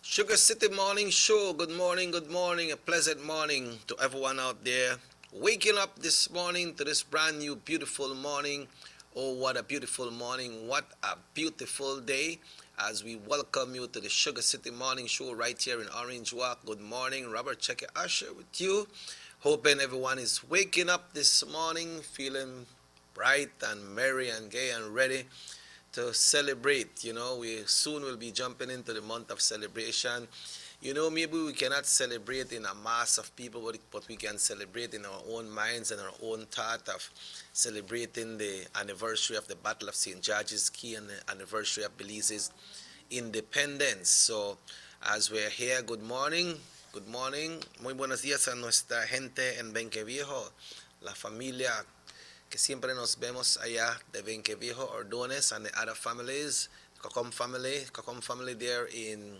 Sugar City Morning Show. Good morning, good morning. A pleasant morning to everyone out there. Waking up this morning to this brand new beautiful morning. Oh, what a beautiful morning. What a beautiful day as we welcome you to the Sugar City Morning Show right here in Orange Walk. Good morning. Robert Checker Usher with you. Hoping everyone is waking up this morning feeling bright and merry and gay and ready to celebrate. We soon will be jumping into the month of celebration. Maybe we cannot celebrate in a mass of people, but we can celebrate in our own minds and our own thought of celebrating the anniversary of the Battle of St. George's Key and the anniversary of Belize's independence. So, as we're here, good morning. Good morning. Muy buenos días a nuestra gente en Benque Viejo, la familia que siempre nos vemos allá de Benque Viejo, Ordones, and the other families, Cocom family there in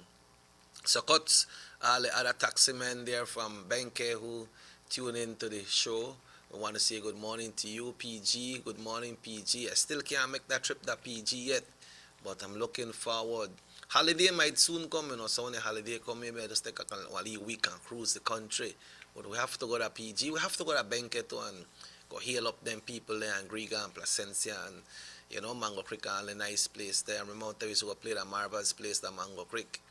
Sokots, all the other taximen there from Benque who tune in to the show. We want to say good morning to you, PG. Good morning, PG. I still can't make that trip, that PG yet, but I'm looking forward. Holiday might soon come, so when the holiday come, maybe I just take a week and cruise the country. But we have to go to PG. We have to go to Benque too and go heal up them people there and Griga and Placencia and Mango Creek and a nice place there. I remember we used to go play the Marvel's place, the Mango Creek.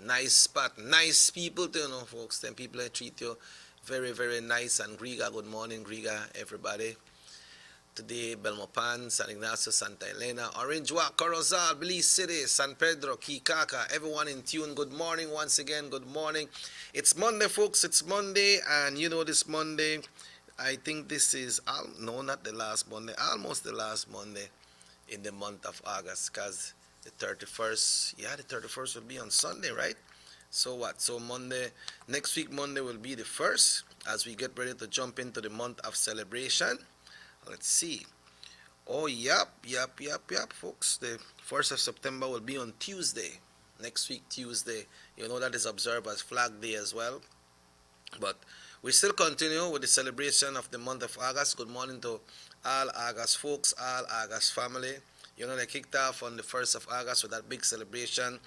Nice spot, nice people too, folks. Them people that treat you very, very nice. And Griga, good morning, Griga, everybody. Today, Belmopan, San Ignacio, Santa Elena, Orange Walk, Corozal, Belize City, San Pedro, Kikaka, everyone in tune. Good morning once again, good morning. It's Monday, folks, it's Monday, and this Monday, I think this is, no, not the last Monday, almost the last Monday in the month of August, because the 31st, the 31st will be on Sunday, right? So what? So Monday, next week Monday will be the 1st as we get ready to jump into the month of celebration. Let's see. Oh, yep, folks. The 1st of September will be on Tuesday. Next week, Tuesday. That is observed as Flag Day as well. But we still continue with the celebration of the month of August. Good morning to all August folks, all August family. They kicked off on the 1st of August with that big celebration,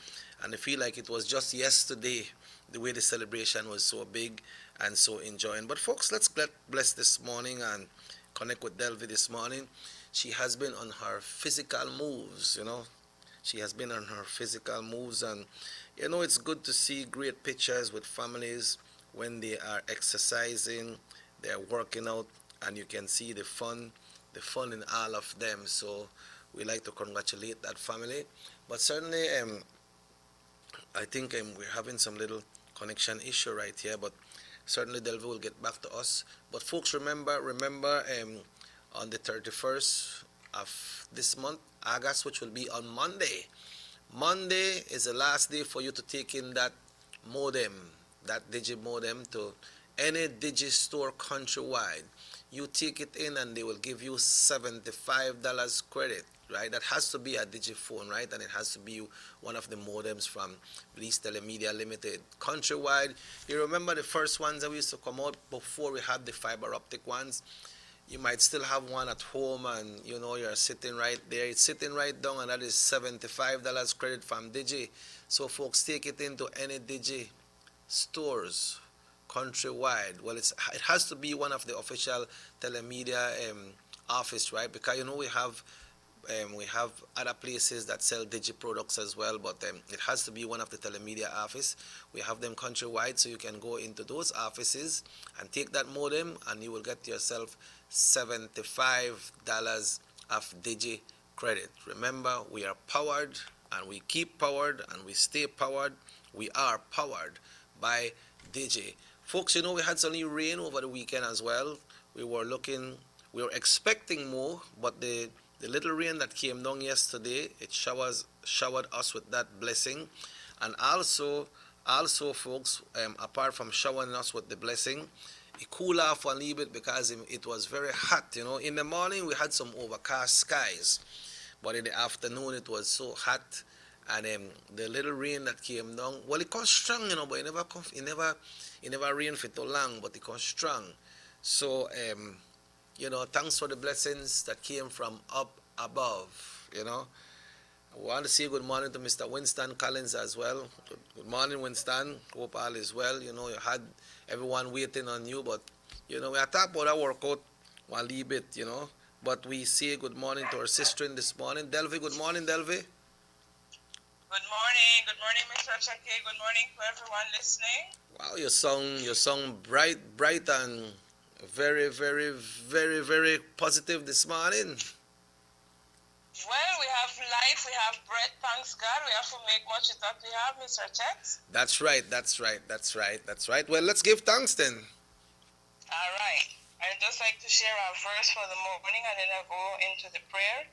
and I feel like it was just yesterday the way the celebration was so big and so enjoying. But folks, let's bless this morning and connect with Delvi this morning. She has been on her physical moves, She has been on her physical moves, and it's good to see great pictures with families when they are exercising, they're working out, and you can see the fun in all of them. So we like to congratulate that family. But certainly, I think we're having some little connection issue right here, but certainly Delvi will get back to us. But folks, remember, on the 31st of this month, August, which will be on Monday. Monday is the last day for you to take in that modem, that Digi modem to any Digi store countrywide. You take it in and they will give you $75 credit, right? That has to be a Digiphone, right? And it has to be one of the modems from Belize Telemedia Limited. Countrywide, you remember the first ones that we used to come out before we had the fiber optic ones? You might still have one at home and you're sitting right there. It's sitting right down and that is $75 credit from Digi. So folks, take it into any Digi stores countrywide. Well, it has to be one of the official telemedia office, right? Because we have other places that sell Digi products as well, but it has to be one of the telemedia office. We have them countrywide, so you can go into those offices and take that modem, and you will get yourself $75 of Digi credit. Remember, we are powered, and we keep powered, and we stay powered. We are powered by Digi. Folks, we had some rain over the weekend as well. We were expecting more, but the little rain that came down yesterday, it showered us with that blessing. And also folks, apart from showering us with the blessing, it cooled off a little bit because it was very hot. In the morning we had some overcast skies, but in the afternoon it was so hot. And the little rain that came down, well, it comes strong, but it never rained for too long, but it comes strong. So thanks for the blessings that came from up above, We want to say good morning to Mr. Winston Collins as well. Good morning, Winston. Hope all is well. You know, you had everyone waiting on you, but you know, we are talking about our workout one little bit, you know. But we say good morning to our sister in this morning. Delvi, good morning, Delvi. Good morning, Mr. Chake. Good morning to everyone listening. Wow, your song bright and very, very, very, very positive this morning. Well, we have life, we have breath, thanks God. We have to make much of that we have, Mr. Chex. That's right. Well, let's give thanks then. All right. I'd just like to share our verse for the morning and then I'll go into the prayer.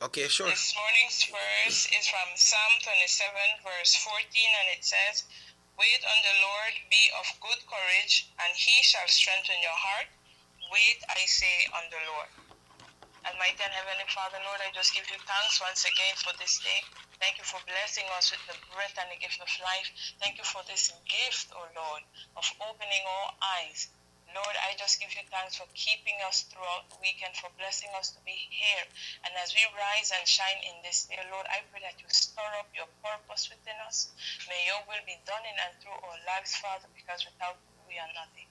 Okay, sure. This morning's verse is from Psalm 27, verse 14, and it says, "Wait on the Lord, be of good courage, and he shall strengthen your heart. Wait, I say, on the Lord." Almighty and Heavenly Father, Lord, I just give you thanks once again for this day. Thank you for blessing us with the breath and the gift of life. Thank you for this gift, oh Lord, of opening our eyes. Lord, I just give you thanks for keeping us throughout the weekend, for blessing us to be here. And as we rise and shine in this day, Lord, I pray that you stir up your purpose within us. May your will be done in and through our lives, Father, because without you we are nothing.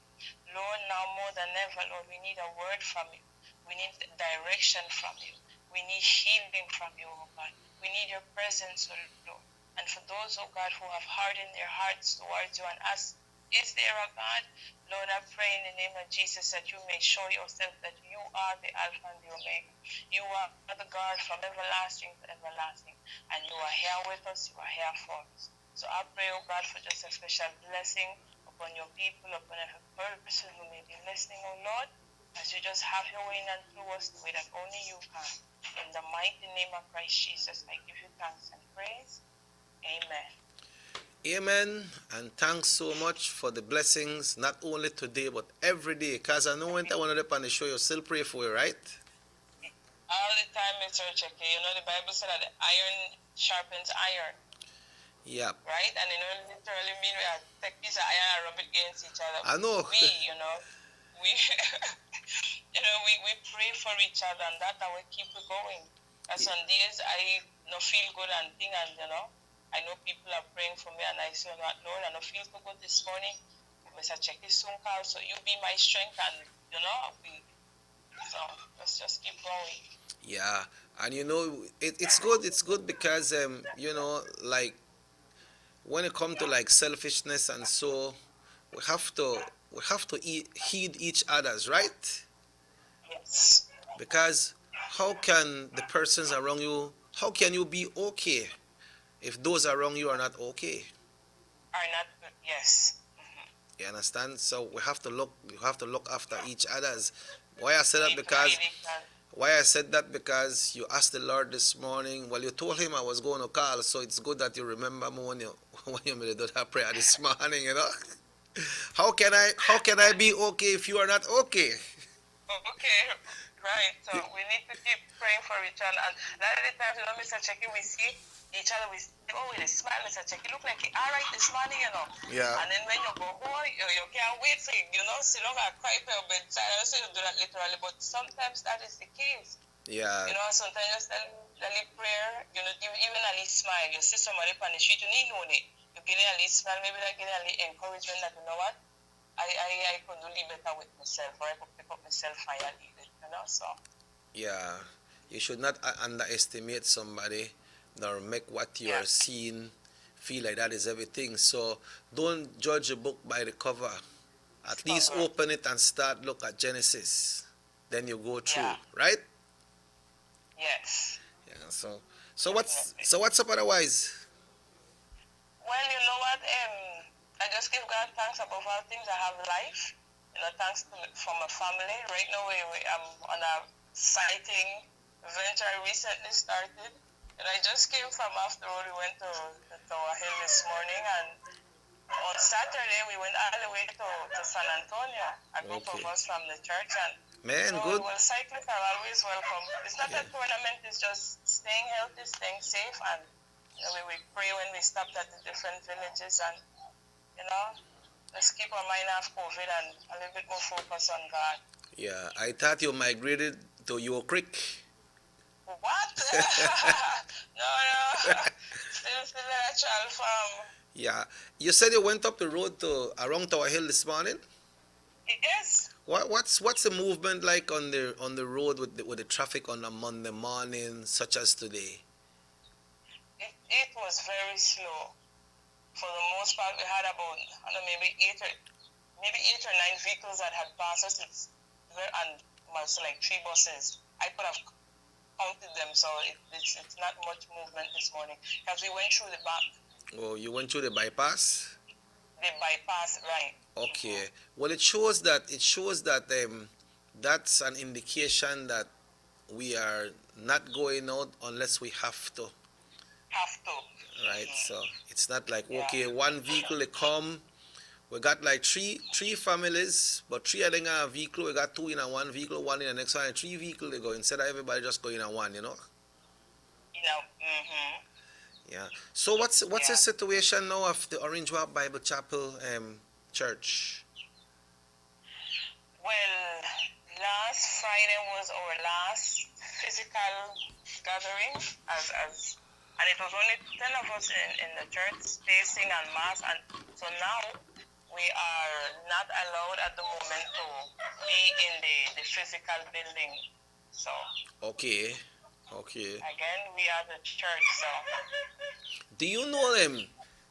Lord, now more than ever, Lord, we need a word from you. We need direction from you. We need healing from you, oh God. We need your presence, oh Lord. And for those, oh God, who have hardened their hearts towards you and ask, is there a God? Lord, I pray in the name of Jesus that you may show yourself that you are the Alpha and the Omega. You are the God from everlasting to everlasting. And you are here with us. You are here for us. So I pray, oh God, for just a special blessing upon your people, upon every person who may be listening, oh Lord, as you just have your way in and through us the way that only you can. In the mighty name of Christ Jesus, I give you thanks and praise. Amen. Amen. And thanks so much for the blessings, not only today, but every day. Because I know when I want to on the show, you still pray for you, right? All the time, Mr. Cheke. You know, the Bible said that the iron sharpens iron. Yeah. Right? And you know, literally mean we are take piece of iron and rub it against each other. I know. We, you know, we, we pray for each other, and that will keep it going. And some days I no feel good and thing, and you know, I know people are praying for me, and I say, Lord, I don't feel so good this morning. Mr. Check is soon call, so you be my strength, and you know, so let's just keep going. Yeah, and you know, it's good. It's good because you know, like when it comes to like selfishness and so, we have to heed each other's, right? Yes. Because how can the persons around you? How can you be okay if those around you are not okay? Are not good. Yes. You understand? So we have to look after each other's. Why I said that because you asked the Lord this morning. Well, you told him I was going to call, so it's good that you remember me when you when you made that prayer this morning. You know, how can I be okay if you are not okay? Okay, right. So we need to keep praying for each other. And a lot of the times, you know, Mr. Checky, we see each other, we say, oh, with a smile, Mr. Checky, look like all right this morning, you know. Yeah. And then when you go home, you can't wait for you know, sit down and cry for your bedside. I don't say you do that literally, but sometimes that is the case. Yeah. You know, sometimes just tell a prayer, you know, even a little smile. You see somebody on the street, you need no it. You give them a little smile, maybe that give them a little encouragement that, you know what, I could do better with myself, or I could pick up myself higher, you know, so. Yeah. You should not underestimate somebody nor make what you are seeing feel like that is everything. So don't judge a book by the cover. At least open it and start look at Genesis. Then you go through, right? Yes. Yeah. So what's up otherwise? Well, you know what? I just give God thanks above all things. I have life. You know, thanks for my family. Right now, I'm on a sighting venture I recently started. And I just came from after all. We went to Tower Hill this morning, and on Saturday we went all the way to San Antonio. A group of us from the church, and man, good. Well, cyclists are always welcome. It's not a tournament; it's just staying healthy, staying safe, and you know, we pray when we stopped at the different villages, and you know, let's keep our mind off COVID and a little bit more focus on God. Yeah, I thought you migrated to your creek. What? No. Still a natural farm. Yeah. You said you went up the road to around Tower Hill this morning. Yes. What's the movement like on the road with the traffic on a Monday morning, such as today? It was very slow. For the most part, we had about, I don't know, maybe eight or nine vehicles that had passed us. And was like 3 buses. I could have counted them, so it's not much movement this morning because we went through the back. Oh, you went through the bypass? The bypass, right? Okay. Well, it shows that that's an indication that we are not going out unless we have to, Have to. right? So it's not like Yeah. okay, one vehicle they come. We got like three families, but three of them have a vehicle. We got two in a one vehicle, one in the next one, and three vehicle they go instead of everybody just going in one, you know. Mm-hmm. Yeah. So what's the situation now of the Orange Walk Bible Chapel church? Well, last Friday was our last physical gathering, and it was only 10 of us in the church spacing and mass, and so now we are not allowed at the moment to be in the physical building. So Okay. again, we are the church. So Do you know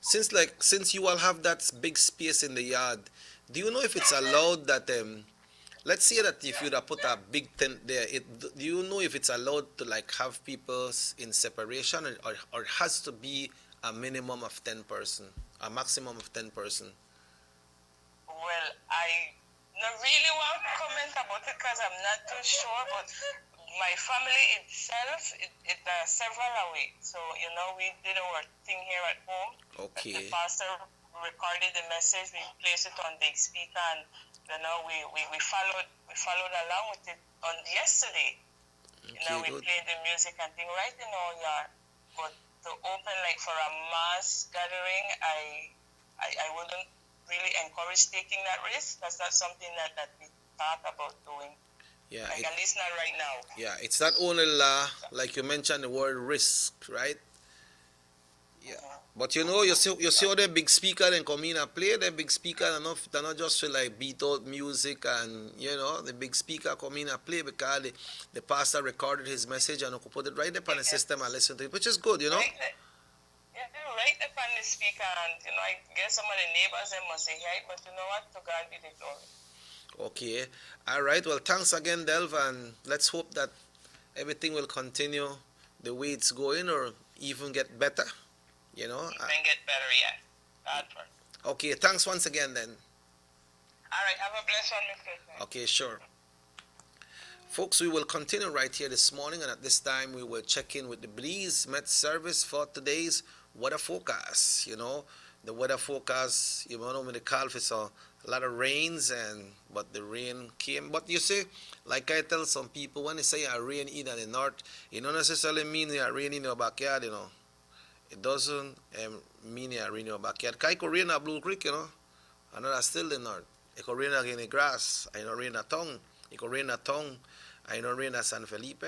since you all have that big space in the yard, do you know if it's allowed that let's say that if you'd have put a big tent there, do you know if it's allowed to like have people in separation or it has to be a minimum of 10 person, a maximum of 10 person? well, I don't really want to comment about it because I'm not too sure, but my family itself, it several away. So, we did our thing here at home. Okay. The pastor recorded the message, we placed it on the speaker, and we followed along with it on yesterday. Okay, we good. played the music and thing right in our yard. But to open like for a mass gathering, I wouldn't really encourage taking that risk. That's not something that we thought about doing. Yeah, Like at least not right now. yeah, it's not only like you mentioned the word risk, right? Yeah. But you see all the big speaker and come in and play the big speaker enough. They're not just for like beat out music and the big speaker come in and play because the pastor recorded his message and could put it right up on the system and listen to it, which is good, Right up on the speaker, and I guess some of the neighbors they must say, hey, but you know what? To God be the glory. Okay. All right. Well, thanks again, Delv, and let's hope that everything will continue the way it's going or even get better. Even get better, yeah. God first. Okay. Thanks once again, then. All right. Have a blessed one, Mr. Okay, sure. Folks, we will continue right here this morning, and at this time we will check in with the Belize Met Service for today's weather forecast. The weather forecast, when they call for a lot of rains, but the rain came. But you see, like I tell some people, when they say a rain in the north, it don't necessarily mean a rain in your backyard, It doesn't mean a rain in your backyard. It could rain at Blue Creek, and that's still the north. It could rain in the grass, I know rain at tongue. It could rain at tongue, I know rain at San Felipe.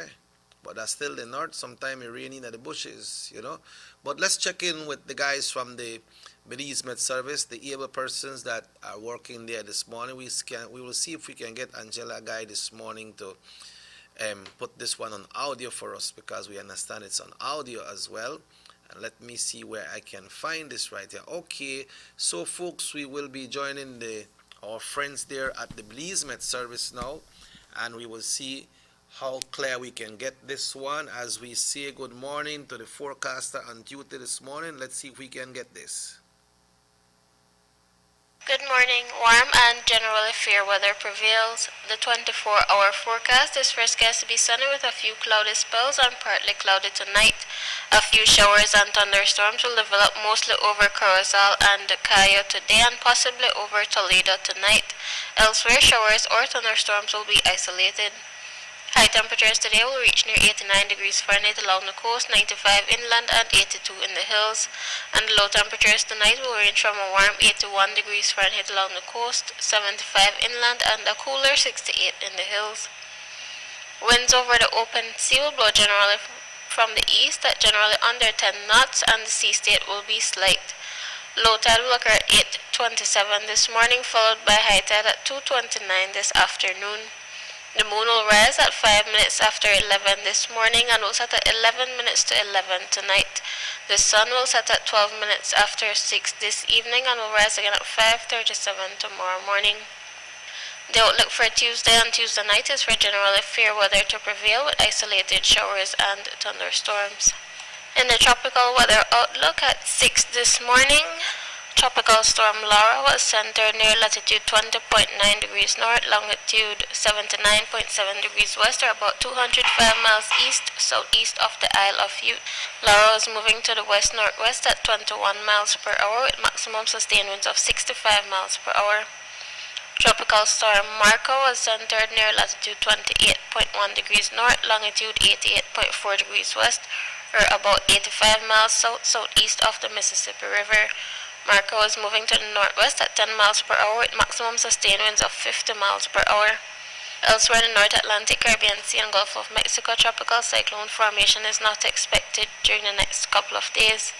But that's still the north. Sometimes it rain in the bushes, But let's check in with the guys from the Belize Met Service, the able persons that are working there this morning. We will see if we can get Angela Guy this morning to put this one on audio for us because we understand it's on audio as well. And let me see where I can find this right here. Okay, so folks, we will be joining our friends there at the Belize Met Service now, and we will see how clear we can get this one as we say good morning to the forecaster on duty this morning. Let's see if we can get this. Good morning. Warm and generally fair weather prevails. The 24-hour forecast is forecast to be sunny with a few cloudy spells and partly cloudy tonight. A few showers and thunderstorms will develop mostly over Corozal and Cayo today and possibly over Toledo tonight. Elsewhere, showers or thunderstorms will be isolated. High temperatures today will reach near 89 degrees Fahrenheit along the coast, 95 inland and 82 in the hills. And the low temperatures tonight will range from a warm 81 degrees Fahrenheit along the coast, 75 inland and a cooler 68 in the hills. Winds over the open sea will blow generally from the east at generally under 10 knots, and the sea state will be slight. Low tide will occur at 8:27 this morning, followed by high tide at 2:29 this afternoon. The moon will rise at 5 minutes after 11 this morning and will set at 11 minutes to 11 tonight. The sun will set at 12 minutes after 6 this evening and will rise again at 5:37 tomorrow morning. The outlook for Tuesday and Tuesday night is for generally fair weather to prevail with isolated showers and thunderstorms. In the tropical weather outlook at 6 this morning, Tropical Storm Laura was centered near latitude 20.9 degrees north, longitude 79.7 degrees west, or about 205 miles east-southeast of the Isle of Bute. Laura was moving to the west-northwest at 21 miles per hour with maximum sustained winds of 65 miles per hour. Tropical Storm Marco was centered near latitude 28.1 degrees north, longitude 88.4 degrees west, or about 85 miles south-southeast of the Mississippi River. Marco is moving to the northwest at 10 miles per hour with maximum sustained winds of 50 miles per hour. Elsewhere in the North Atlantic, Caribbean Sea and Gulf of Mexico, tropical cyclone formation is not expected during the next couple of days.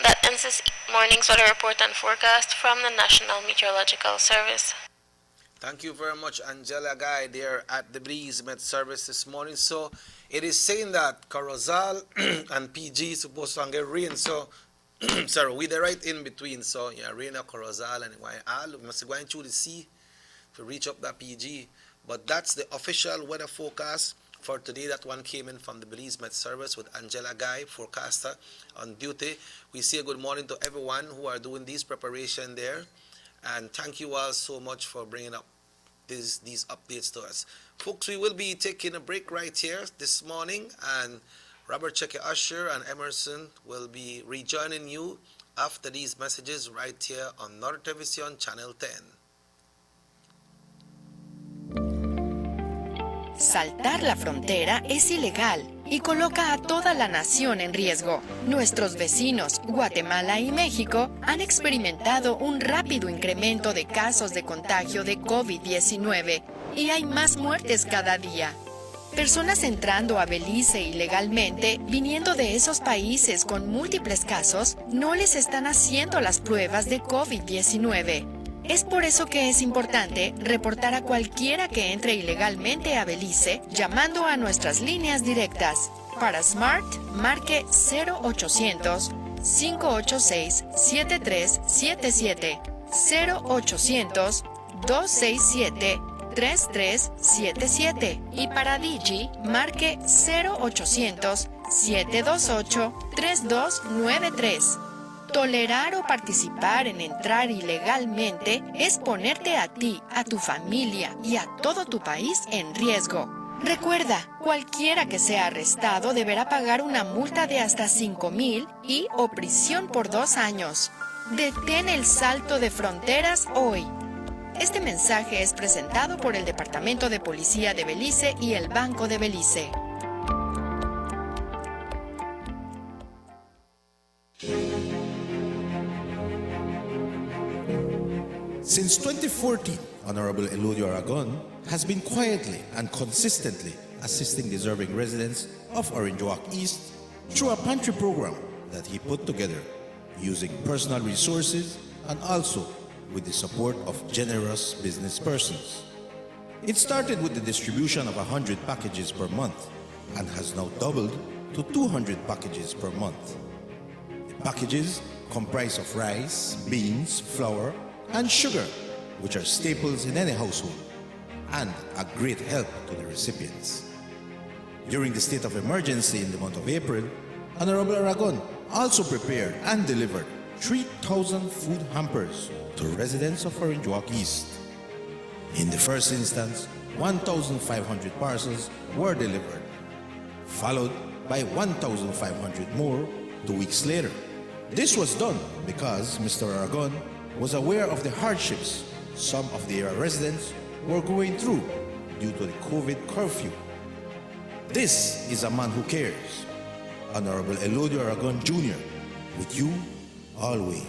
That ends this morning's weather report and forecast from the National Meteorological Service. Thank you very much, Angela Guy, there at the Breeze Met Service this morning. So it is saying that Corozal and PG is supposed to get rain, so sorry, we're right in between. So yeah, rain at Corozal and all must go through the sea to reach up that PG. But that's the official weather forecast for today. That one came in from the Belize Met Service with Angela Guy, forecaster on duty. We say good morning to everyone who are doing these preparation there, and thank you all so much for bringing up these updates to us, folks. We will be taking a break right here this morning, and Robert Checker Usher and Emerson will be rejoining you after these messages right here on North Television Channel 10. Saltar la frontera es ilegal y coloca a toda la nación en riesgo. Nuestros vecinos, Guatemala y México, han experimentado un rápido incremento de casos de contagio de COVID-19 y hay más muertes cada día. Personas entrando a Belice ilegalmente, viniendo de esos países con múltiples casos, no les están haciendo las pruebas de COVID-19. Es por eso que es importante reportar a cualquiera que entre ilegalmente a Belice llamando a nuestras líneas directas. Para Smart, marque 0800-586-7377, 0800-267-3377 y para Digi, marque 0800-728-3293. Tolerar o participar en entrar ilegalmente es ponerte a ti, a tu familia y a todo tu país en riesgo. Recuerda, cualquiera que sea arrestado deberá pagar una multa de hasta 5,000 y o prisión por 2 años. Detén el salto de fronteras hoy. Este mensaje es presentado por el Departamento de Policía de Belice y el Banco de Belice. Since 2014, Honorable Eludio Aragon has been quietly and consistently assisting deserving residents of Orange Walk East through a pantry program that he put together using personal resources and also with the support of generous business persons. It started with the distribution of 100 packages per month and has now doubled to 200 packages per month. The packages comprise of rice, beans, flour, and sugar, which are staples in any household and a great help to the recipients. During the state of emergency in the month of April, Honorable Aragon also prepared and delivered 3,000 food hampers to residents of Orange Walk East. In the first instance, 1,500 parcels were delivered, followed by 1,500 more 2 weeks later. This was done because Mr. Aragon was aware of the hardships some of the area residents were going through due to the COVID curfew. This is a man who cares. Honorable Eludio Aragon Jr., with you always.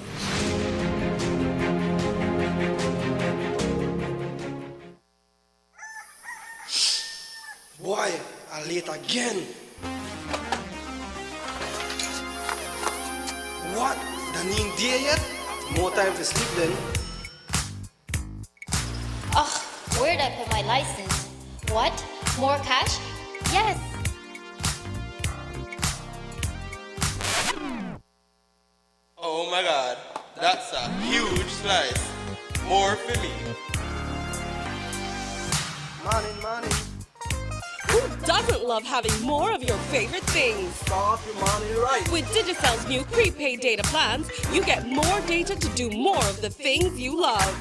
Boy, I late again. ain't there yet? More time to sleep then. Ugh, where'd I put my license? What? More cash? Yes. Oh my God, that's a huge slice. More for me. Morning. Who doesn't love having more of your favorite things? Start your morning right. With Digicel's new prepaid data plans, you get more data to do more of the things you love.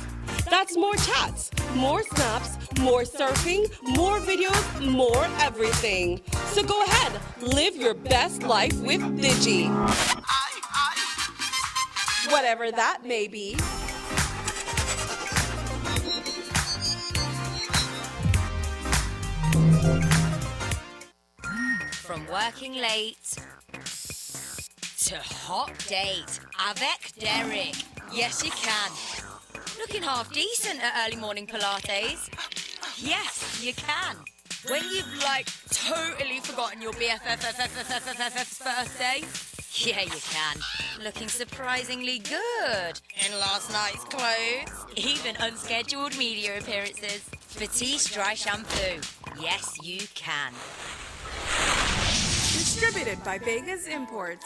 That's more chats, more snaps, more surfing, more videos, more everything. So go ahead, live your best life with Digi. Whatever that may be. From working late to hot date avec Derek. Yes, you can. Looking half decent at early morning Pilates. Yes, you can. When you've totally forgotten your BFF's birthday. Yeah, you can. Looking surprisingly good in last night's clothes. Even unscheduled media appearances. Batiste Dry Shampoo. Yes, you can. Distributed by Vegas Imports.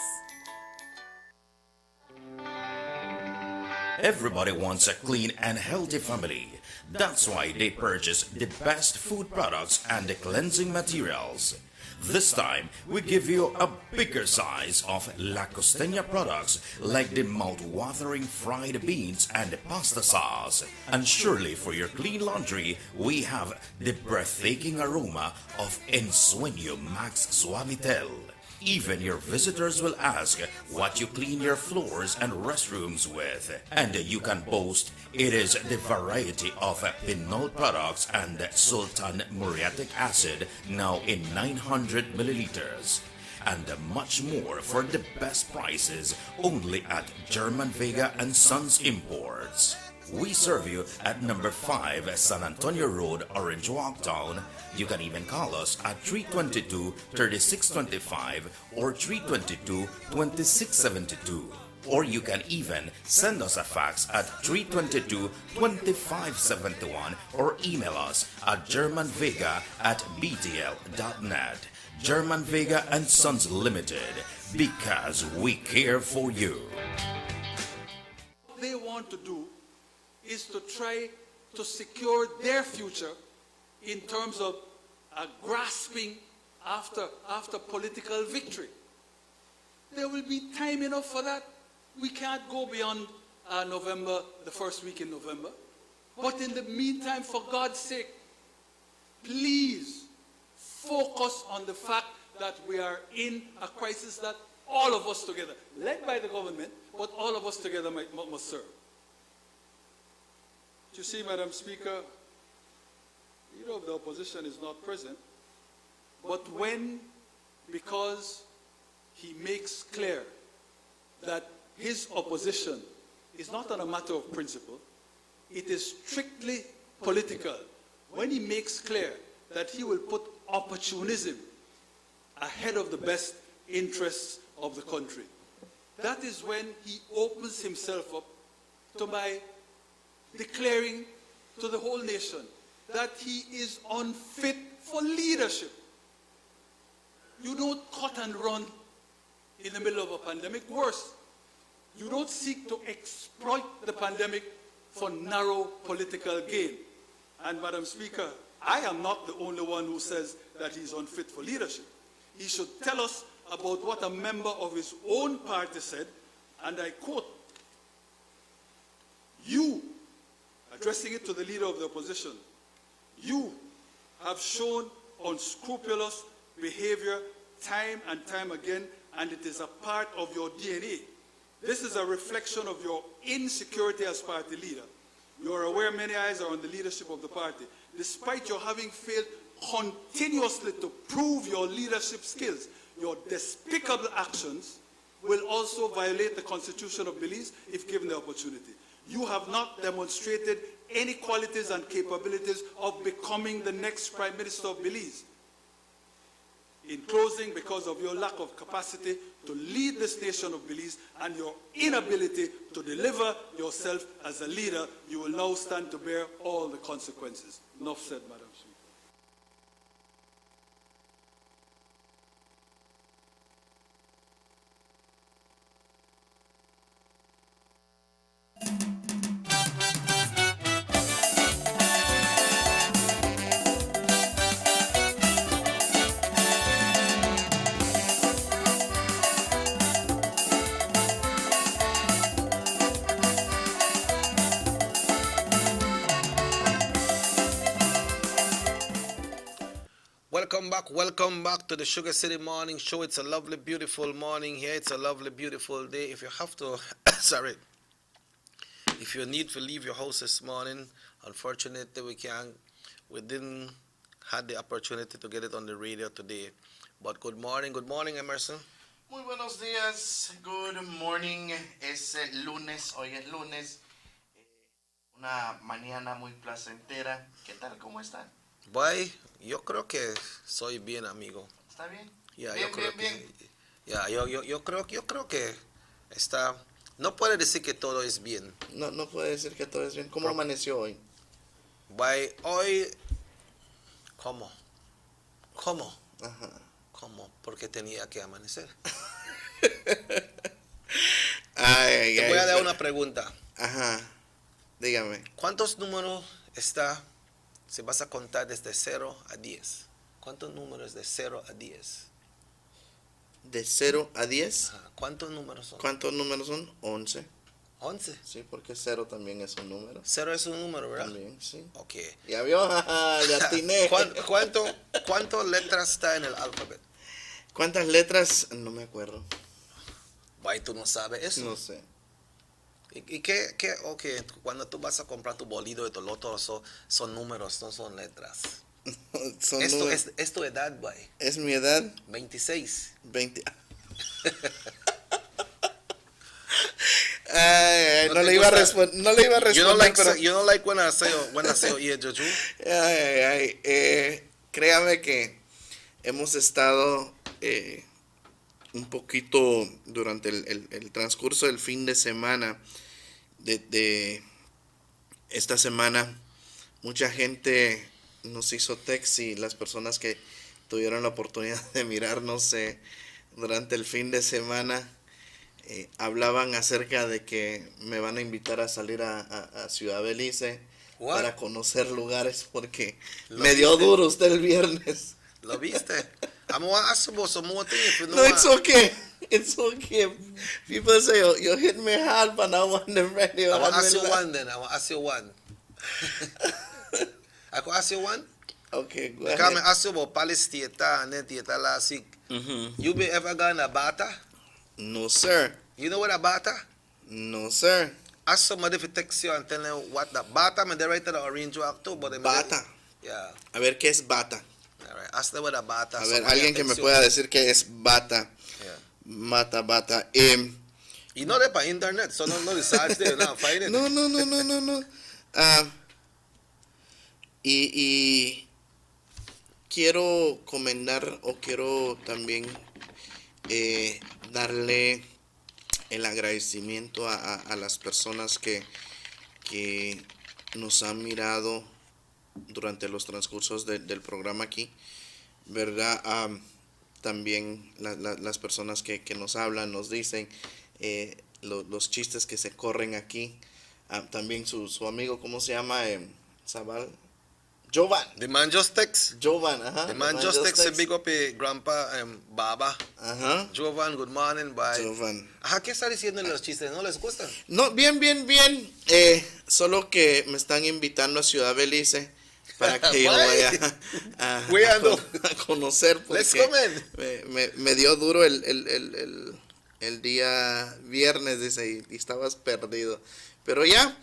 Everybody wants a clean and healthy family. That's why they purchase the best food products and the cleansing materials. This time, we give you a bigger size of La Costeña products like the mouth-watering fried beans and the pasta sauce. And surely for your clean laundry, we have the breathtaking aroma of Ensueño Max Suavitel. Even your visitors will ask what you clean your floors and restrooms with. And you can boast it is the variety of Pinol products and Sultan muriatic acid now in 900 milliliters. And much more for the best prices only at German Vega and Sons Imports. We serve you at number 5 San Antonio Road, Orange Walk Town. You can even call us at 322-3625 or 322-2672. Or you can even send us a fax at 322-2571 or email us at germanvega@btl.net. German Vega and Sons Limited, because we care for you. What they want to do is to try to secure their future in terms of grasping after political victory. There will be time enough for that. We can't go beyond November, the first week in November. But in the meantime, for God's sake, please focus on the fact that we are in a crisis that all of us together, led by the government, but all of us together must serve. You see, Madam Speaker, Leader of the Opposition is not present, but when, because he makes clear that his opposition is not on a matter of principle, it is strictly political. When he makes clear that he will put opportunism ahead of the best interests of the country, that is when he opens himself up to my declaring to the whole nation that he is unfit for leadership. You don't cut and run in the middle of a pandemic. Worse, you don't seek to exploit the pandemic for narrow political gain. And Madam Speaker, I am not the only one who says that he's unfit for leadership. He should tell us about what a member of his own party said, and I quote, "You," addressing it to the Leader of the Opposition, "you have shown unscrupulous behavior time and time again, and it is a part of your DNA. This is a reflection of your insecurity as party leader. You are aware many eyes are on the leadership of the party. Despite your having failed continuously to prove your leadership skills, your despicable actions will also violate the Constitution of Belize if given the opportunity. You have not demonstrated any qualities and capabilities of becoming the next Prime Minister of Belize. In closing, because of your lack of capacity to lead this nation of Belize and your inability to deliver yourself as a leader, you will now stand to bear all the consequences. Enough said, Madam Speaker. Welcome back to the Sugar City Morning Show. It's a lovely, beautiful morning here. It's a lovely, beautiful day. If you have to, if you need to leave your house this morning, unfortunately we didn't have the opportunity to get it on the radio today. But good morning, Emerson. Muy buenos días, good morning. Es el lunes, hoy es lunes. Una mañana muy placentera. ¿Qué tal? ¿Cómo están? Boy, yo creo que soy bien, amigo. ¿Está bien? Yeah, Bien, yo creo bien, que, yeah, yo creo que está. No puede decir que todo es bien. No puede decir que todo es bien. ¿Cómo amaneció hoy? Boy, hoy, ¿cómo? Ajá. ¿Cómo? Porque tenía que amanecer. Te voy a dar una pregunta. Ajá. Dígame. ¿Cuántos números está si vas a contar desde 0 a 10? ¿Cuántos números de 0 a 10? ¿De 0 a 10? Ajá. ¿Cuántos números son? ¿Cuántos números son? 11. 11. Sí, porque 0 también es un número. 0 es un número, ¿verdad? También, sí. Ok. Ya vio, ya atiné. ¿Cuántas letras está en el alfabeto? ¿Cuántas letras? No me acuerdo. Guay, tú no sabes eso. No sé. ¿Y qué? Ok, cuando tú vas a comprar tu bolito de Toloto, son números, no son letras. Son Esto números. es tu edad, boy. ¿Es mi edad? 26. 20. No le iba a responder. You don't like, pero... you don't like when I say yeah, Jojo? Créame que hemos estado un poquito durante el transcurso del fin de semana de esta semana. Mucha gente nos hizo text y las personas que tuvieron la oportunidad de mirarnos durante el fin de semana hablaban acerca de que me van a invitar a salir a Ciudad Belice para conocer lugares porque me dio duro usted el viernes. ¿Lo viste? I'm going to ask you some more things. No, it's okay. It's okay. People say, you hit me hard, but I want the radio. I will ask you one then. I will ask you one. I could ask you one? Okay, go ahead. Because I ask you about Palace Theater and then theater last week. You been ever gone to Bata? No, sir. You know what a Bata? No, sir. Ask somebody if you text you and tell them what the Bata, me de right to the Orange Walk too, but Bata. Yeah. A ver, ¿qué es Bata? All right. Ask them what a Bata. A ver, alguien que me pueda decir qué es Bata. Yeah. Bata. You know that by internet, so no research there, no, find it. No. Y quiero comentar o quiero también darle el agradecimiento a las personas que nos han mirado durante los transcursos del programa aquí, ¿verdad? También las personas que nos hablan, nos dicen los chistes que se corren aquí. También su amigo, ¿cómo se llama? Sabal. Jovan. The man just text. Jovan, ajá. The man just text. Big up grandpa Baba. Ajá. Jovan, good morning, bye. Jovan. Ajá, ¿qué está diciendo en los chistes? ¿No les gustan? No, bien. Solo que me están invitando a Ciudad Belice para que yo vaya a conocer, porque me dio duro el día viernes, dice, y estabas perdido. Pero ya,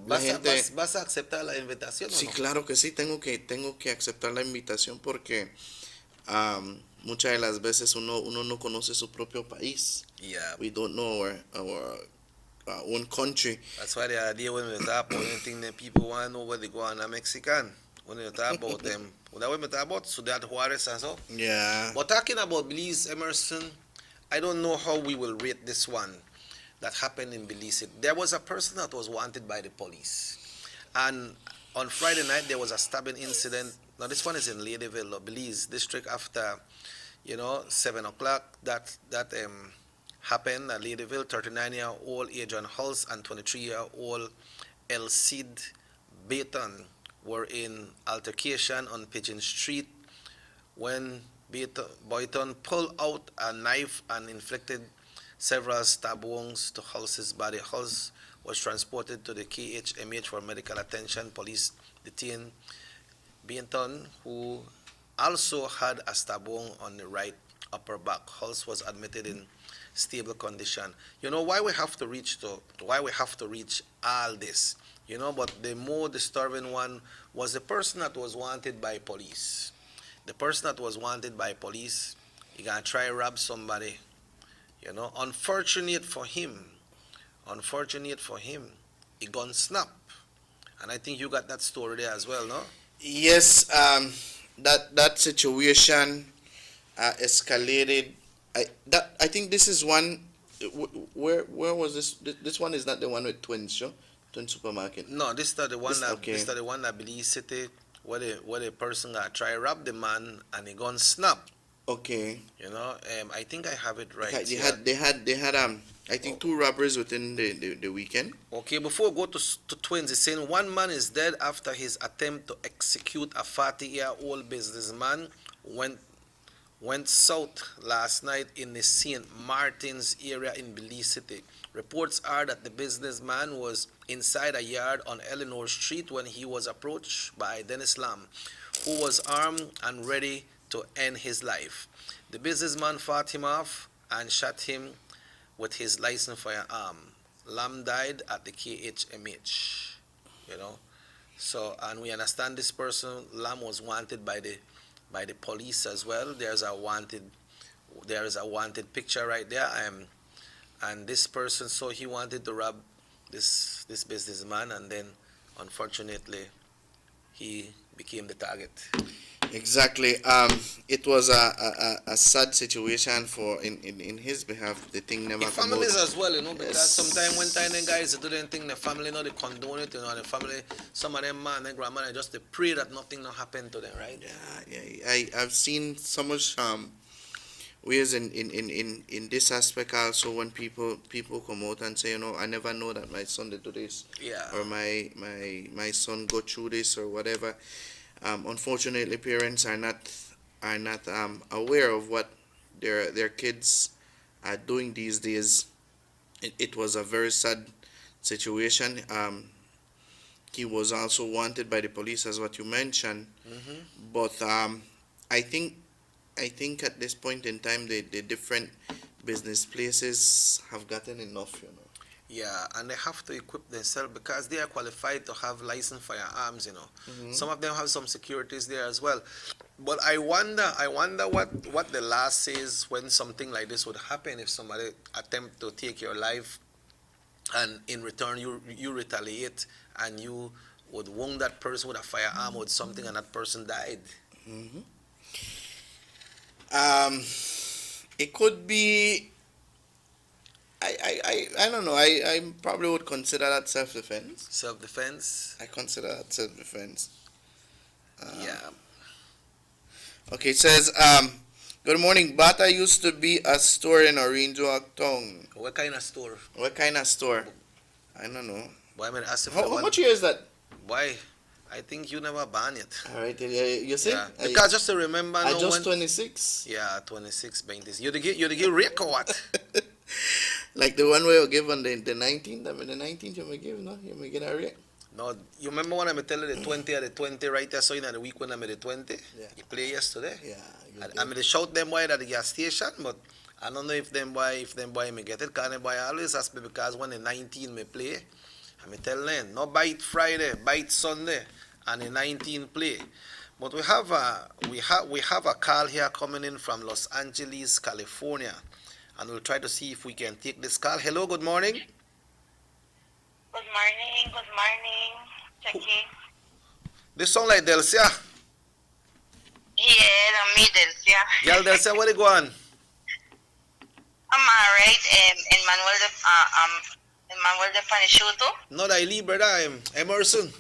¿Vas a aceptar la invitación o sí, no? claro que sí, tengo que aceptar la invitación porque muchas de las veces uno no conoce su propio país. Yeah. We don't know our own country. That's why the idea when we start pointing that people want to know where they go on a Mexican. when you talk about them. That way we talk about Ciudad Juarez and so. Yeah. But talking about Belize, Emerson, I don't know how we will rate this one that happened in Belize. There was a person that was wanted by the police. And on Friday night, there was a stabbing incident. Now, this one is in Ladyville, Belize district after, 7 o'clock. That happened at Ladyville. 39-year-old Adrian Hulse and 23-year-old Elcide Baton were in altercation on Pigeon Street when Boyton pulled out a knife and inflicted several stab wounds to Hulse's body. Hulse was transported to the KHMH for medical attention. Police detained Baton, who also had a stab wound on the right upper back. Hulse was admitted in stable condition. Why we have to reach all this? But the more disturbing one was the person that was wanted by police. The person that was wanted by police, he gonna try to rob somebody. Unfortunate for him, he gun snap. And I think you got that story there as well, no? Yes, that situation escalated. I think this is one. Where was this? This one is not the one with Twins, sure? Twin supermarket. No, this is the one okay. This is the one that Belize City, where the person got try to rob the man and he gun snap. Okay. I think I have it right. They had I think 2 robbers within the weekend. Okay, before we go to Twins, it's saying one man is dead after his attempt to execute a 40-year-old businessman went south last night in the St. Martin's area in Belize City. Reports are that the businessman was inside a yard on Eleanor Street when he was approached by Dennis Lam, who was armed and ready to end his life. The businessman fought him off and shot him with his licensed firearm. Lam died at the KHMH. So, and we understand this person, Lam, was wanted by the police as well. There is a wanted picture right there. And this person, so he wanted to rob this businessman, and then unfortunately he became the target. Exactly. It was a sad situation for in his behalf. The thing never. The families as well, because sometimes when time guys do anything, the family they condone it, the family, some of them man and grandma, they just they pray that nothing not happen to them, right? Yeah. I've seen so much ways in this aspect also when people come out and say, I never know that my son did do this. Yeah. Or my son go through this or whatever. Unfortunately, parents are not aware of what their kids are doing these days. It was a very sad situation. He was also wanted by the police, as what you mentioned. Mm-hmm. But I think at this point in time, the different business places have gotten enough, Yeah, and they have to equip themselves because they are qualified to have licensed firearms, Mm-hmm. Some of them have some securities there as well. But I wonder what the law says when something like this would happen if somebody attempt to take your life and in return you retaliate and you would wound that person with a firearm or something and that person died. Mm-hmm. It could be. I don't know. I probably would consider that self-defense. Self-defense? I consider that self-defense. Yeah. Okay, it says, good morning. Bata used to be a store in Orange Walk Town. What kind of store? What kind of store? I don't know. Why am I asking how much year is that? Why? I think you never ban it. All right, you see? Yeah. Because just to remember. I just 26. Yeah, 26, 20. You the get rake or what? Like the one where you give on the 19th, the 19th you may give, no? You may get a rate. No, you remember when I tell you the 20 or the 20 right there, so in the week when I'm at the 20? Yeah. You play yesterday? Yeah. I mean, they shout them boy at the gas station, but I don't know if them boy may get it. Because them boy always ask me because when the 19 may play, I may tell them, no bite Friday, bite Sunday, and the 19 play. But we have a call here coming in from Los Angeles, California. And we'll try to see if we can take this call. Hello, good morning. Good morning, Jackie. This sound like Delcia. Yeah, I'm me, Delcia. Girl, Delcia, where you going? I'm alright. Emmanuel de Panishuto. No, that Lee, brother. Emerson.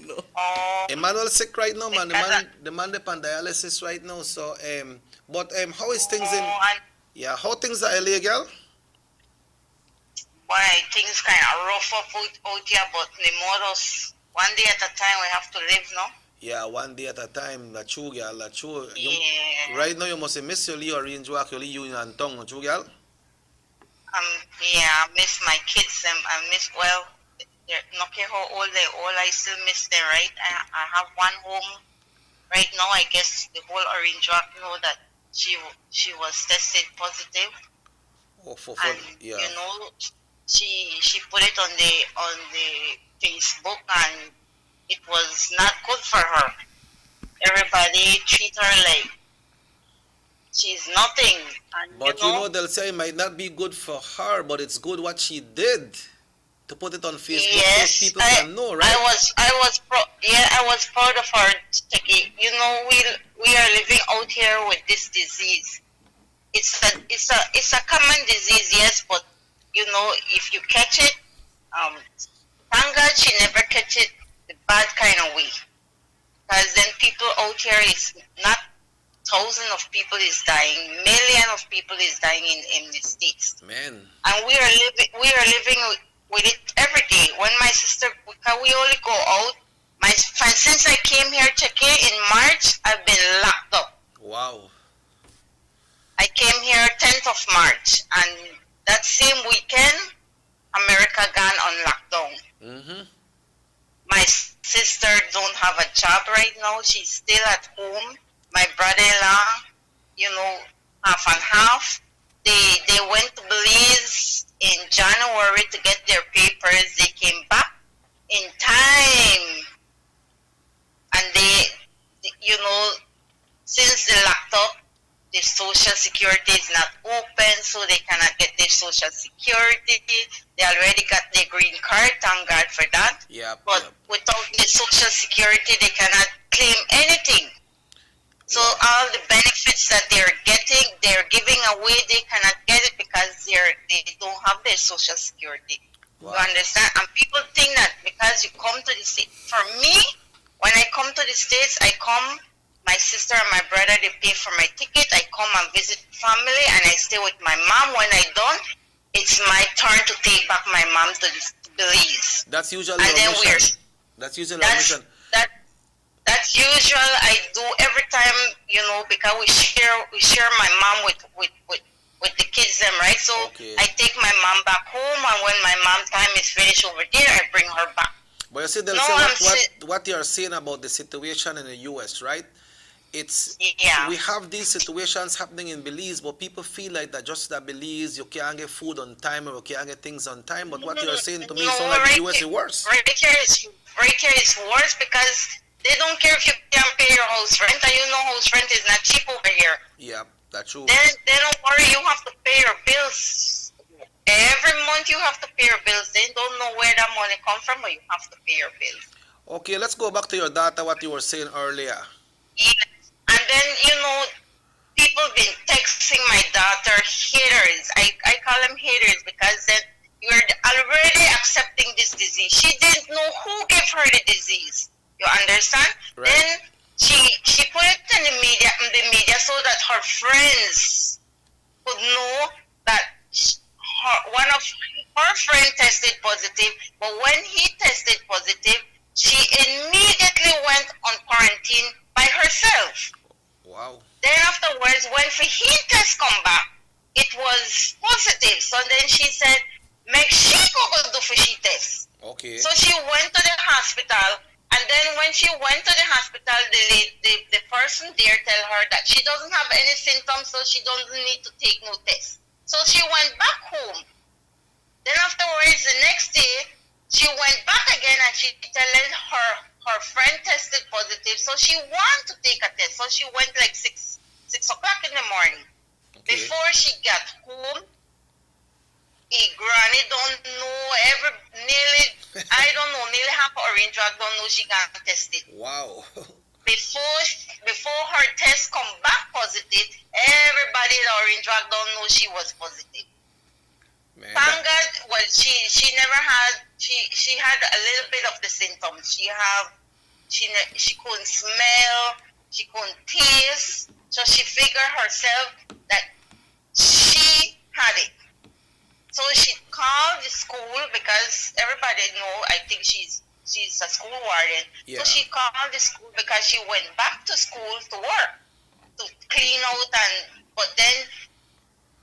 No. Oh, Emmanuel sick right now, man. The man on dialysis right now. So, but how is things in? and Yeah, how things are LA, girl? why things kind of rough up out here, but the models, one day at a time, we have to live, no? Yeah, one day at a time. That's true, girl. That's true. Yeah. Right now, you must miss your Lee or Range Walk, your Lee Union and Tongue, true, girl? Yeah, I miss my kids. I miss, well, they're not care how old they all, I still miss them, right? I have one home right now. I guess the whole Orange Rock know that she was tested positive. Oh, And yeah. you know, she put it on the Facebook, and it was not good for her. Everybody treat her like she's nothing. And But you know, they'll say it might not be good for her, but it's good what she did to put it on Facebook yes, so people can know, right? I was proud of her. You know, we are living out here with this disease. It's a common disease, yes, but you know, if you catch it, thank God she never catch it the bad kind of way. Because then people out here is not thousands of people is dying, millions of people is dying in the States. Man. And we are living with it every day. When my sister, because we only go out, since I came here in March, I've been locked up. Wow. I came here 10th of March, and that same weekend, America gone on lockdown. Mm-hmm. My sister don't have a job right now. She's still at home. My brother-in-law, you know, half and half. They went to Belize in January to get their papers. They came back in time. And they, you know, since the laptop, the social security is not open, so they cannot get their social security. They already got their green card, thank God for that. But without the social security, they cannot claim anything. So all the benefits that they're getting, they're giving away, they cannot get it because they don't have their social security. Wow. You understand? And people think that because you come to the States, for me, when I come to the States, my sister and my brother, they pay for my ticket. I come and visit family, and I stay with my mom. When I done, it's my turn to take back my mom to Belize. That's usually and our then mission. That's usually our mission. That's usual. I do every time, you know, because we share my mom with the kids them, right? So I take my mom back home, and when my mom time is finished over there, I bring her back. But you see, what you are saying about the situation in the U.S., right? We have these situations happening in Belize, but people feel like that just that Belize, you can't get food on time or you can't get things on time. But what you are saying to me sounds like the U.S. is worse. Right here is worse because they don't care if you can't pay your house rent, and you know house rent is not cheap over here. Yeah, that's true. They don't worry, you have to pay your bills. Every month you have to pay your bills. They don't know where that money comes from, but you have to pay your bills. Okay, let's go back to your data, what you were saying earlier. Yeah. And then, you know, people been texting my daughter haters. I call them haters because then you're already accepting this disease. She didn't know who gave her the disease. You understand? Right. Then she put it in the media so that her friends would know that one of her friends tested positive, but when he tested positive, she immediately went on quarantine by herself. Wow. Then afterwards, when he test come back, it was positive. So then she said, make she go do for she test. Okay. So she went to the hospital, and then when she went to the hospital, the person there tell her that she doesn't have any symptoms, so she doesn't need to take no test. So she went back home. Then afterwards, the next day, she went back again, and she telling her friend tested positive, so she wanted to take a test. So she went like 6 o'clock in the morning. Okay. Before she got home, granny don't know nearly. I I don't know, nearly half of Orange Rock don't know she got tested. Wow. Before her test come back positive, everybody in Orange Rock don't know she was positive. Man, Thank God, well, she never had, she had a little bit of the symptoms. She couldn't smell, she couldn't taste, so she figured herself that she had it. So she called the school because everybody know, I think she's a school warden. Yeah. So she called the school because she went back to school to work, to clean out, but then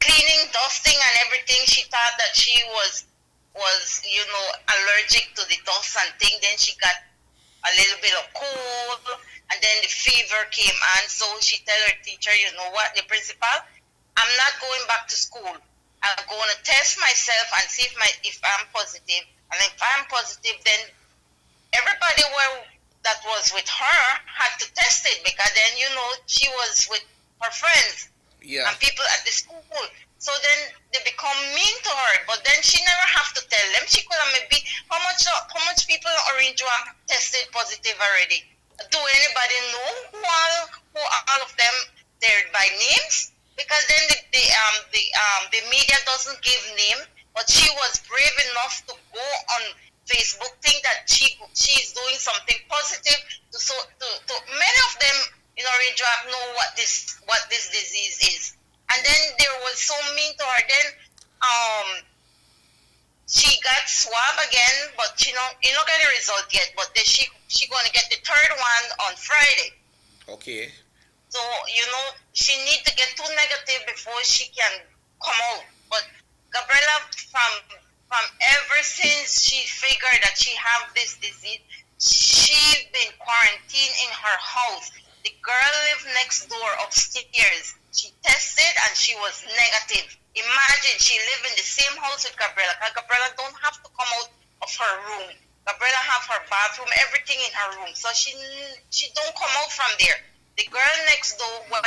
cleaning, dusting and everything, she thought that she was allergic to the dust and thing. Then she got a little bit of cold, and then the fever came on. So she tell her teacher, you know what, the principal, I'm not going back to school. I'm going to test myself and see if I'm positive. And if I'm positive, then everybody that was with her had to test it, because then, she was with her friends and people at the school. So then they become mean to her, but then she never have to tell them. She could have maybe, how much people in Orange Rock tested positive already? Do anybody know who all of them, they're by names? Because then the media doesn't give name, but she was brave enough to go on Facebook, think that she's doing something positive. To many of them in Orange Rock know what this disease is, and then they was so mean to her. Then she got swab again, but she not get the result yet. But then she gonna get the third one on Friday. Okay. So, she need to get 2 negative before she can come out. But Gabriela, from ever since she figured that she have this disease, she been quarantined in her house. The girl lived next door upstairs. She tested and she was negative. Imagine, she lived in the same house with Gabriela. Gabriela don't have to come out of her room. Gabriela have her bathroom, everything in her room. So she don't come out from there. The girl next door, when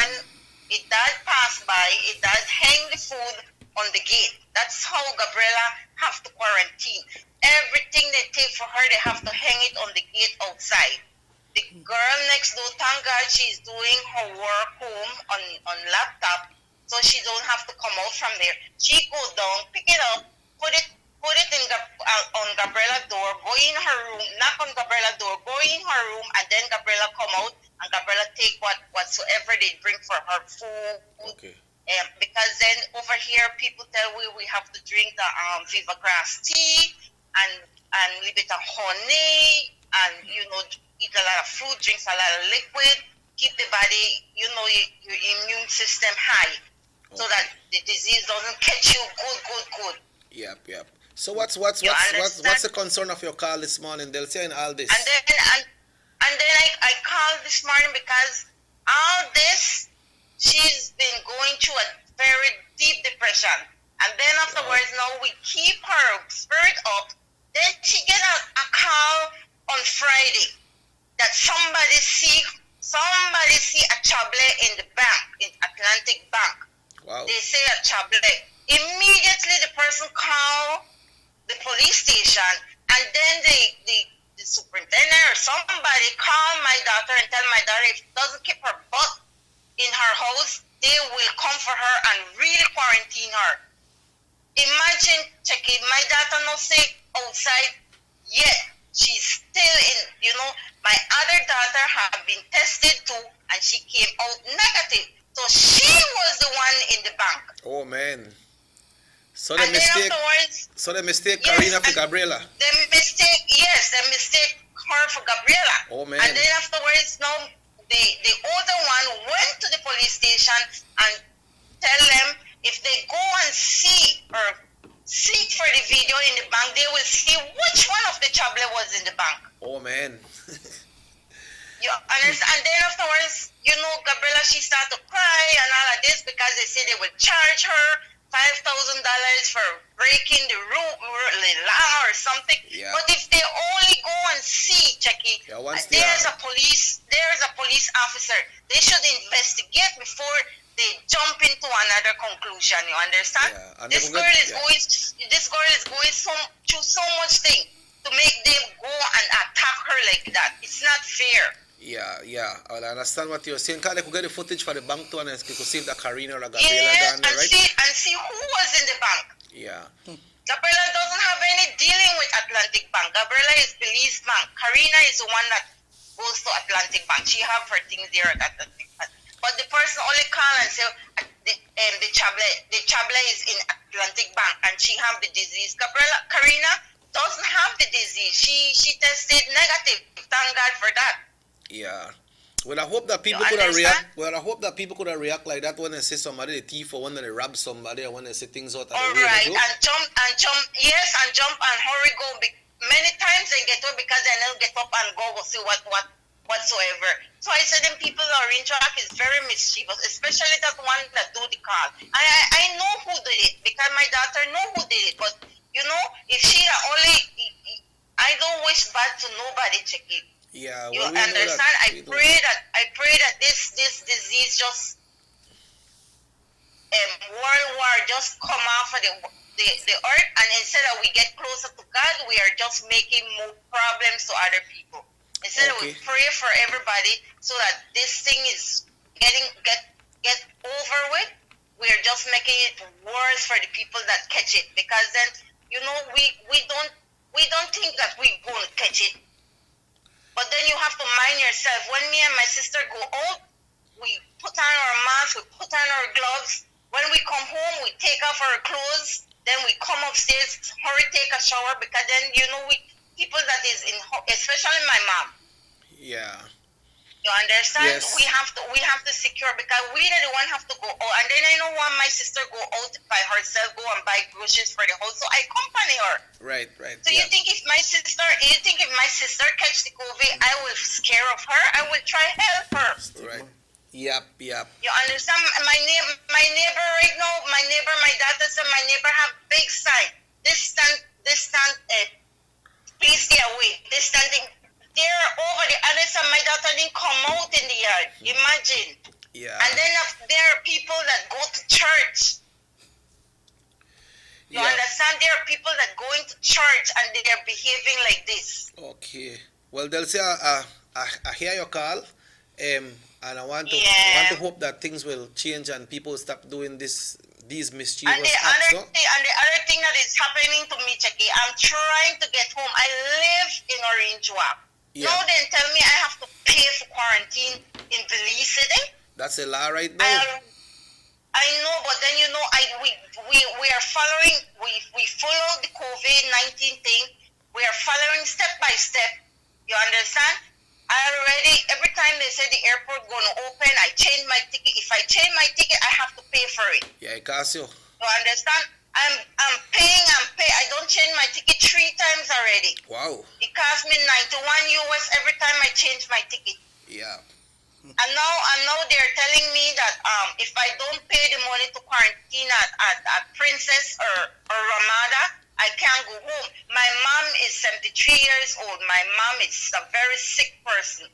it dad passed by, it dad hang the food on the gate. That's how Gabriela have to quarantine. Everything they take for her, they have to hang it on the gate outside. The girl next door, thank God, she's doing her work home on laptop, so she don't have to come out from there. She go down, pick it up, put it in on Gabriela's door, go in her room, knock on Gabriela's door, go in her room, and then Gabriela come out, and Gabriela take whatsoever they bring for her food. Okay. Because then over here, people tell we have to drink the Viva Grass tea and leave it on honey, and eat a lot of fruit, drinks a lot of liquid, keep the body, your immune system high, so that the disease doesn't catch you good. Yep. So what's the concern of your call this morning? They'll say in all this. And then I called this morning because all this, she's been going through a very deep depression. And then afterwards, now we keep her spirit up. Then she get a call on Friday that somebody see a trouble in the bank, in Atlantic Bank. Wow. They say a trouble. Immediately the person call the police station, and then the superintendent or somebody call my daughter and tell my daughter if she doesn't keep her butt in her house, they will come for her and really quarantine her. Imagine, checking, my daughter not safe outside yet. She's still in, my other daughter have been tested too, and she came out negative. So she was the one in the bank. Oh man. So and the mistake Karina for Gabriela. The mistake her for Gabriela. Oh man. And then afterwards, now the older one went to the police station and tell them if they go and see or seek for the video in the bank, they will see which one of the trouble was in the bank. Oh man. And then afterwards, Gabriela, she started to cry and all of this because they say they will charge her $5,000 for breaking the law or something. Yeah. But if they only go and see, Chucky, there's a police officer. They should investigate before they jump into another conclusion. You understand? Yeah. This girl is going through so much thing to make them Yeah, I understand what you're saying. Can't they could get the footage for the bank too, and you could see if the Karina or Gabriela Yes, down there, and right? see who was in the bank. Yeah. Gabriela doesn't have any dealing with Atlantic Bank. Gabriela is Belize Bank. Karina is the one that goes to Atlantic Bank. She have her things there at Atlantic Bank. But the person only call and say the Chable is in Atlantic Bank and she have the disease. Karina doesn't have the disease. She tested negative. Thank God for that. Yeah. Well, I hope that people You could have understand? react. Well, I hope that people could have react like that when they see somebody, the thief, or when they rob somebody, or when they see things out of All the way. right, they do. and jump, yes, and jump and hurry go. Many times they get up because they don't get up and go see whatsoever. So I said, them people are interact is very mischievous, especially that one that do the call. I know who did it because my daughter know who did it. But you know, if she only, I don't wish bad to nobody. Check it. Yeah, You well, we know understand? that. I pray that this disease just world war just come off of the earth, and instead of we get closer to God, we are just making more problems to other people. Instead of we pray for everybody so that this thing is get over with, we are just making it worse for the people that catch it, because then we don't think that we're going to catch it. But then you have to mind yourself. When me and my sister go out, we put on our mask, we put on our gloves. When we come home, we take off our clothes. Then we come upstairs, hurry, take a shower, because then, we people that is especially my mom. Yeah. You understand? Yes. We have to secure, because we the one have to go out. And then I don't want my sister go out by herself, go and buy groceries for the house. So I accompany her. Right. So you think if my sister catch the COVID, I will scare of her? I will try help her. Right. Yep. You understand? My neighbor right now, my daughter said my neighbor have big sign. Distant, please stay away. Distancing. They're over the other side. My daughter didn't come out in the yard. Imagine. Yeah. And then there are people that go to church. You understand? There are people that go into church and they are behaving like this. Okay. Well, Delcia, I hear your call, and I want to hope that things will change and people stop doing these mischievous And the acts. other thing that is happening to me, Chucky, I'm trying to get home. I live in Orange Walk. Yeah. Now then tell me I have to pay for quarantine in Belize City. That's a law right now. I know, but then we are following. We follow the COVID-19 thing. We are following step by step. You understand? Every time they say the airport gonna open, I change my ticket. If I change my ticket, I have to pay for it. Yeah, Casio. You understand? I'm paying. I don't change my ticket 3 times already. Wow. It cost me $91 US every time I change my ticket. Yeah. And now they're telling me that if I don't pay the money to quarantine at Princess or Ramada, I can't go home. My mom is 73 years old. My mom is a very sick person.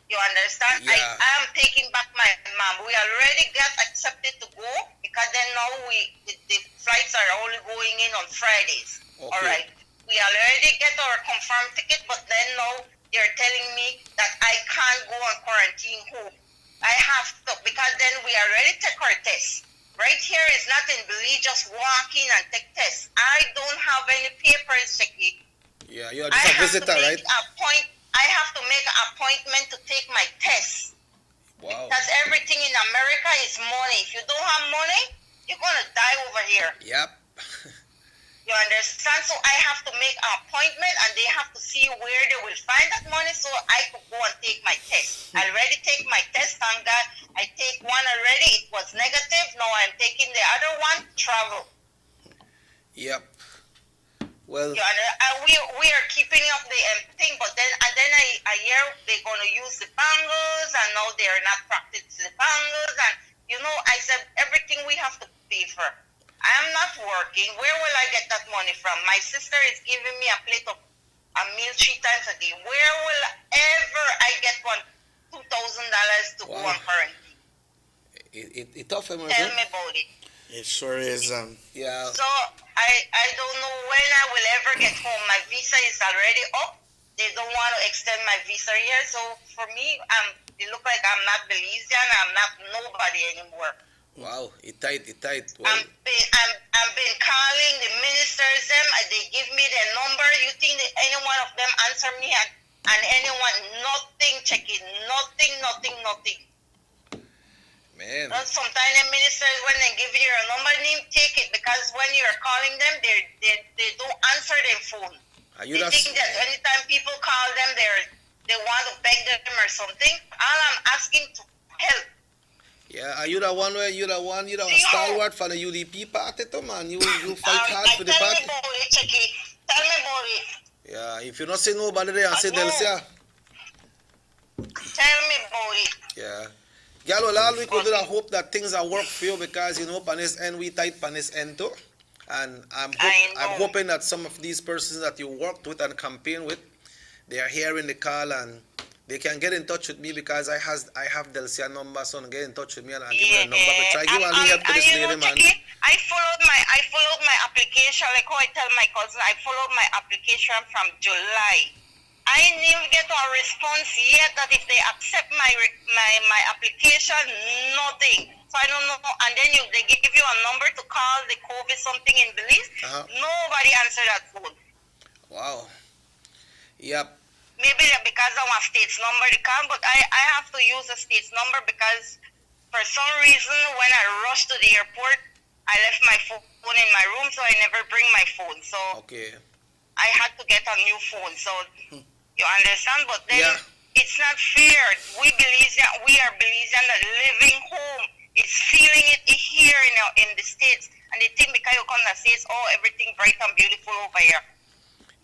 You understand? Yeah. I am taking back my mom. We already got accepted to go, because then now the flights are only going in on Fridays. Okay. All right. We already get our confirmed ticket, but then now they're telling me that I can't go on quarantine home. I have to, because then we already take our test. Right here is not in Belize, just walk in and take tests. I don't have any papers, Checky. Yeah, you're just a visitor, right? I have to make an appointment to take my test. Wow. Because everything in America is money. If you don't have money, you're going to die over here. Yep. You understand? So I have to make an appointment, and they have to see where they will find that money so I could go and take my test. I already take my test, thank God. I take one already. It was negative. Now I'm taking the other one, travel. Yep. Well, we are keeping up the thing, but then I hear they're going to use the bangles, and now they are not practicing the bangles, and I said everything we have to pay for. I am not working. Where will I get that money from? My sister is giving me a plate of a meal 3 times a day. Where will ever I get $2,000 to go on quarantine? It's tough, Tell me about it. It sure is. Yeah. So I don't know when I will ever get home. My visa is already up. they don't want to extend my visa here. So for me, it look like I'm not Belizean. I'm not nobody anymore. Wow, it tight. Well, I'm been calling the ministers. They give me their number. You think that any one of them answer me and anyone nothing checking, nothing. man. But sometimes the ministers, when they give you your number, they take it because when you're calling them, they don't answer their phone. They think that anytime people call them, they want to beg them or something. All I'm asking to help. Yeah, are you the one stalwart for the UDP party too, man? You fight hard for the party. Tell me about it. Yeah, if you not say nobody there, say Delcia. Tell me about it. Yeah. Girl, well, all we could do is hope that things are work for you because, you know, panis end, we tight panis end too. And I'm hoping that some of these persons that you worked with and campaign with, they are hearing the call and they can get in touch with me because I have Delcia number, so get in touch with me and I'll give you a number. But try give a help to this lady, man. I followed my application, like how I tell my cousin, I followed my application from July. I didn't get a response yet that if they accept my application, nothing. So I don't know. And then they give you a number to call the COVID something in Belize. Nobody answered that phone. Wow. Yep. Maybe because I want state's number to call, but I have to use a state's number because for some reason when I rushed to the airport, I left my phone in my room, so I never bring my phone. So okay. I had to get a new phone. So you understand? But then it's not fair. We are Belizean that living home. It's feeling it here in the States. And they think because you come to the States, everything bright and beautiful over here.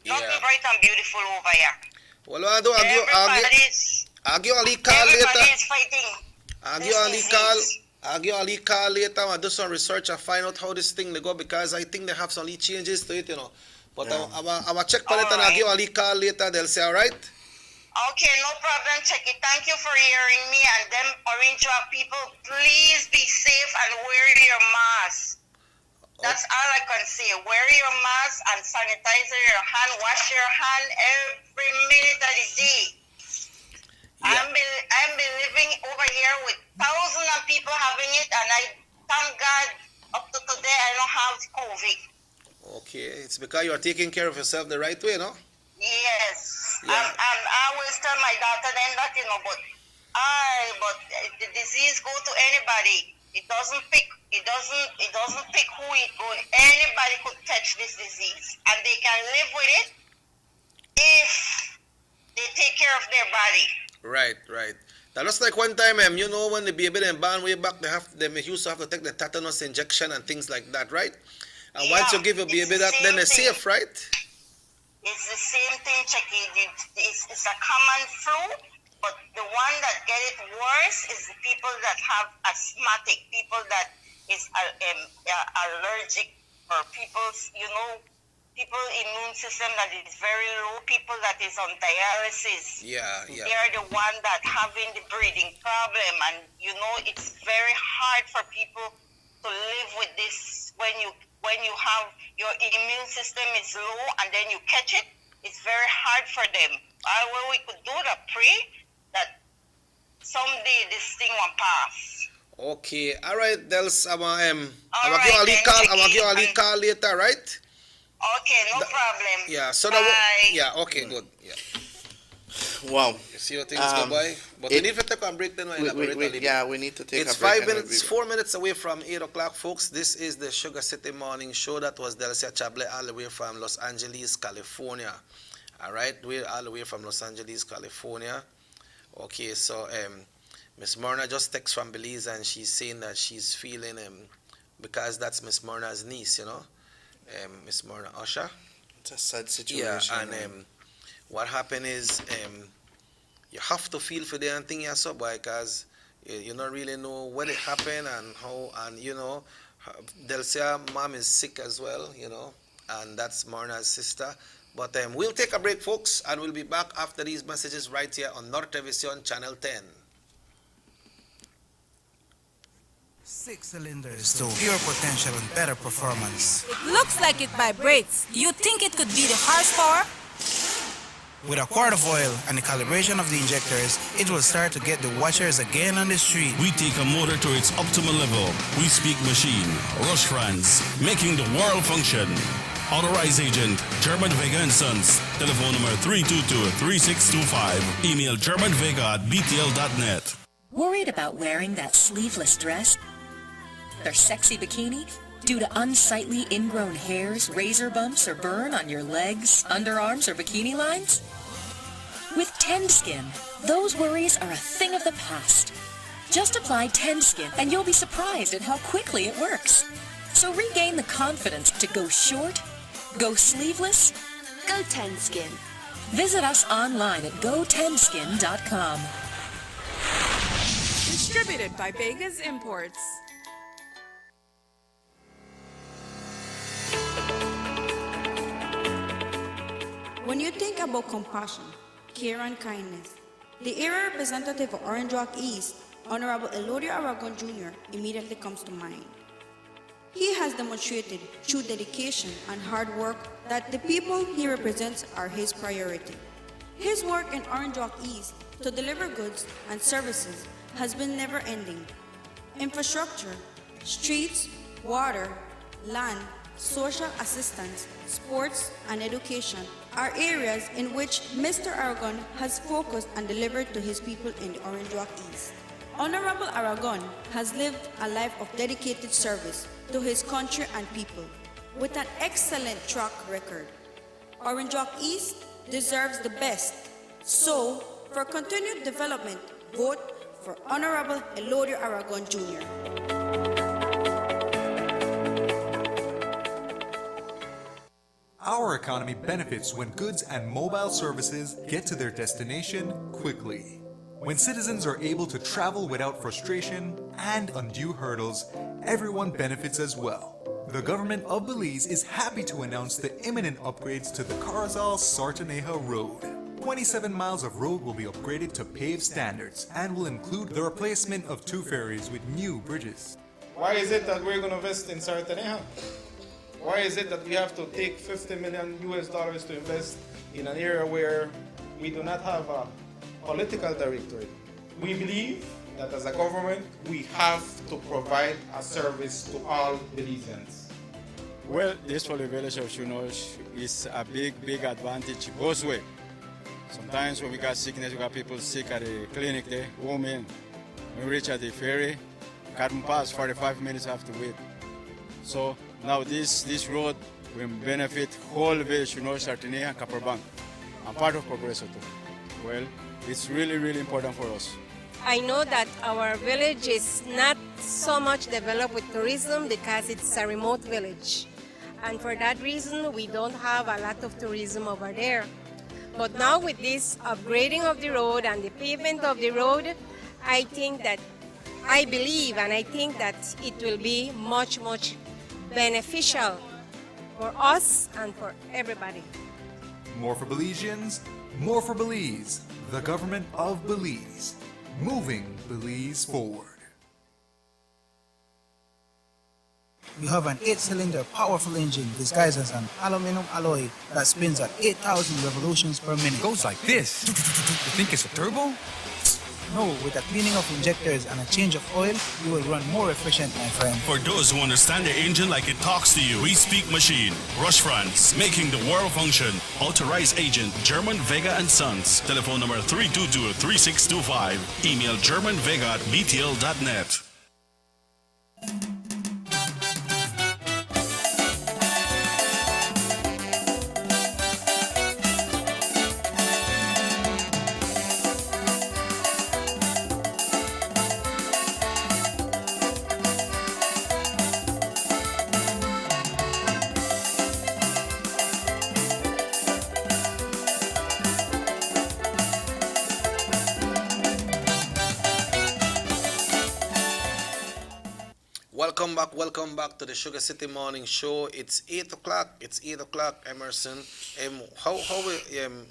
Nothing bright and beautiful over here. Well, I do argue Ali call later. Everybody is fighting. Argue Ali call later and do some research and find out how this thing they go because I think they have some changes to it, you know. But I'm check for it and argue Ali call later. They'll say, all right. Okay, no problem. Check it. Thank you for hearing me. And them Orange Rock people, please be safe and wear your mask. That's all I can say. Wear your mask and sanitize your hand. Wash your hand every minute of the day. Yeah. I'm been living over here with thousands of people having it, and I thank God up to today I don't have COVID. Okay, it's because you are taking care of yourself the right way, no? Yes. Yeah. I always tell my daughter then that, you know, but the disease go to anybody. It doesn't pick who it goes. Anybody could touch this disease, and they can live with it if they take care of their body. Right. Now, just like one time, you know, when the baby then born way back, they used to have to take the tetanus injection and things like that, right? And once you give a baby that, then they're safe, right? It's the same thing, Chucky. It's a common flu. But the one that get it worse is the people that have asthmatic, people that is allergic, or people's, you know, people immune system that is very low, people that is on dialysis. Yeah. They are the one that having the breathing problem, and you know it's very hard for people to live with this when you have your immune system is low and then you catch it. It's very hard for them. All we could do to pray that someday this thing will pass. Okay, all right, Dels. I'm give you a call later, right? Okay, no problem. Yeah. So bye. Okay, good. Yeah. Wow. You see how things go by? But we need to take a break then. We need to take a break. It's 5 minutes, 4 minutes away from 8 o'clock, folks. This is the Sugar City Morning Show. That was Delcia Chablé all the way from Los Angeles, California. All right, we're all the way from Los Angeles, California. Okay, so Miss Myrna just texted from Belize and she's saying that she's feeling because that's Miss Myrna's niece, you know, Miss Myrna Usher. It's a sad situation. Yeah, and what happened is you have to feel for the thing yourself, boy, because you don't really know when it happened and how, and you know, Delcia mom is sick as well, you know, and that's Myrna's sister. But we'll take a break, folks, and we'll be back after these messages right here on Nortevision Channel 10. 6 cylinders to pure potential and better performance. It looks like it vibrates. Do you think it could be the horsepower? With a quart of oil and the calibration of the injectors, it will start to get the watchers again on the street. We take a motor to its optimal level. We speak machine. Rush France, making the world function. Authorized agent, German Vega & Sons. Telephone number 322-3625. Email germanvega@btl.net. Worried about wearing that sleeveless dress or sexy bikini due to unsightly ingrown hairs, razor bumps, or burn on your legs, underarms, or bikini lines? With TendSkin, those worries are a thing of the past. Just apply TendSkin and you'll be surprised at how quickly it works. So regain the confidence to go short, go sleeveless, Go TendSkin. Visit us online at gotenskin.com. Distributed by Vegas Imports. When you think about compassion, care and kindness, the area representative of Orange Walk East, Honorable Elodio Aragon Jr., immediately comes to mind. He has demonstrated through dedication and hard work that the people he represents are his priority. His work in Orange Walk East to deliver goods and services has been never-ending. Infrastructure, streets, water, land, social assistance, sports, and education are areas in which Mr. Aragon has focused and delivered to his people in the Orange Walk East. Honorable Aragon has lived a life of dedicated service to his country and people with an excellent track record. Orange Walk East deserves the best. So, for continued development, vote for Honorable Elodio Aragon Jr. Our economy benefits when goods and mobile services get to their destination quickly. When citizens are able to travel without frustration and undue hurdles, everyone benefits as well. The government of Belize is happy to announce the imminent upgrades to the Carazal-Sartaneja Road. 27 miles of road will be upgraded to paved standards and will include the replacement of 2 ferries with new bridges. Why is it that we're going to invest in Sartaneja? Why is it that we have to take $50 million to invest in an area where we do not have a political directorate? We believe that as a government, we have to provide a service to all Belizeans. Well, this for the village of Chunosh is a big advantage both ways. Sometimes when we got sickness, we got people sick at the clinic there, women. When we reach at the ferry, can't pass 45 minutes have to wait. So now this road will benefit whole village, Sartaneja and Kaparbank. I'm part of Progreso too. Well, it's really important for us. I know that our village is not so much developed with tourism because it's a remote village. And for that reason, we don't have a lot of tourism over there. But now with this upgrading of the road and the pavement of the road, I believe and I think that it will be much beneficial for us and for everybody. More for Belizeans, more for Belize. The government of Belize. Moving Belize forward. You have an 8-cylinder powerful engine disguised as an aluminum alloy that spins at 8,000 revolutions per minute. Goes like this. You think it's a turbo? No, with a cleaning of injectors and a change of oil, you will run more efficient, my friend. For those who understand the engine like it talks to you, we speak machine. Rush France, making the world function. Authorized agent, German Vega & Sons. Telephone number 322-3625. Email germanvega@btl.net. Welcome back to the Sugar City Morning Show. It's 8 o'clock. Emerson. How we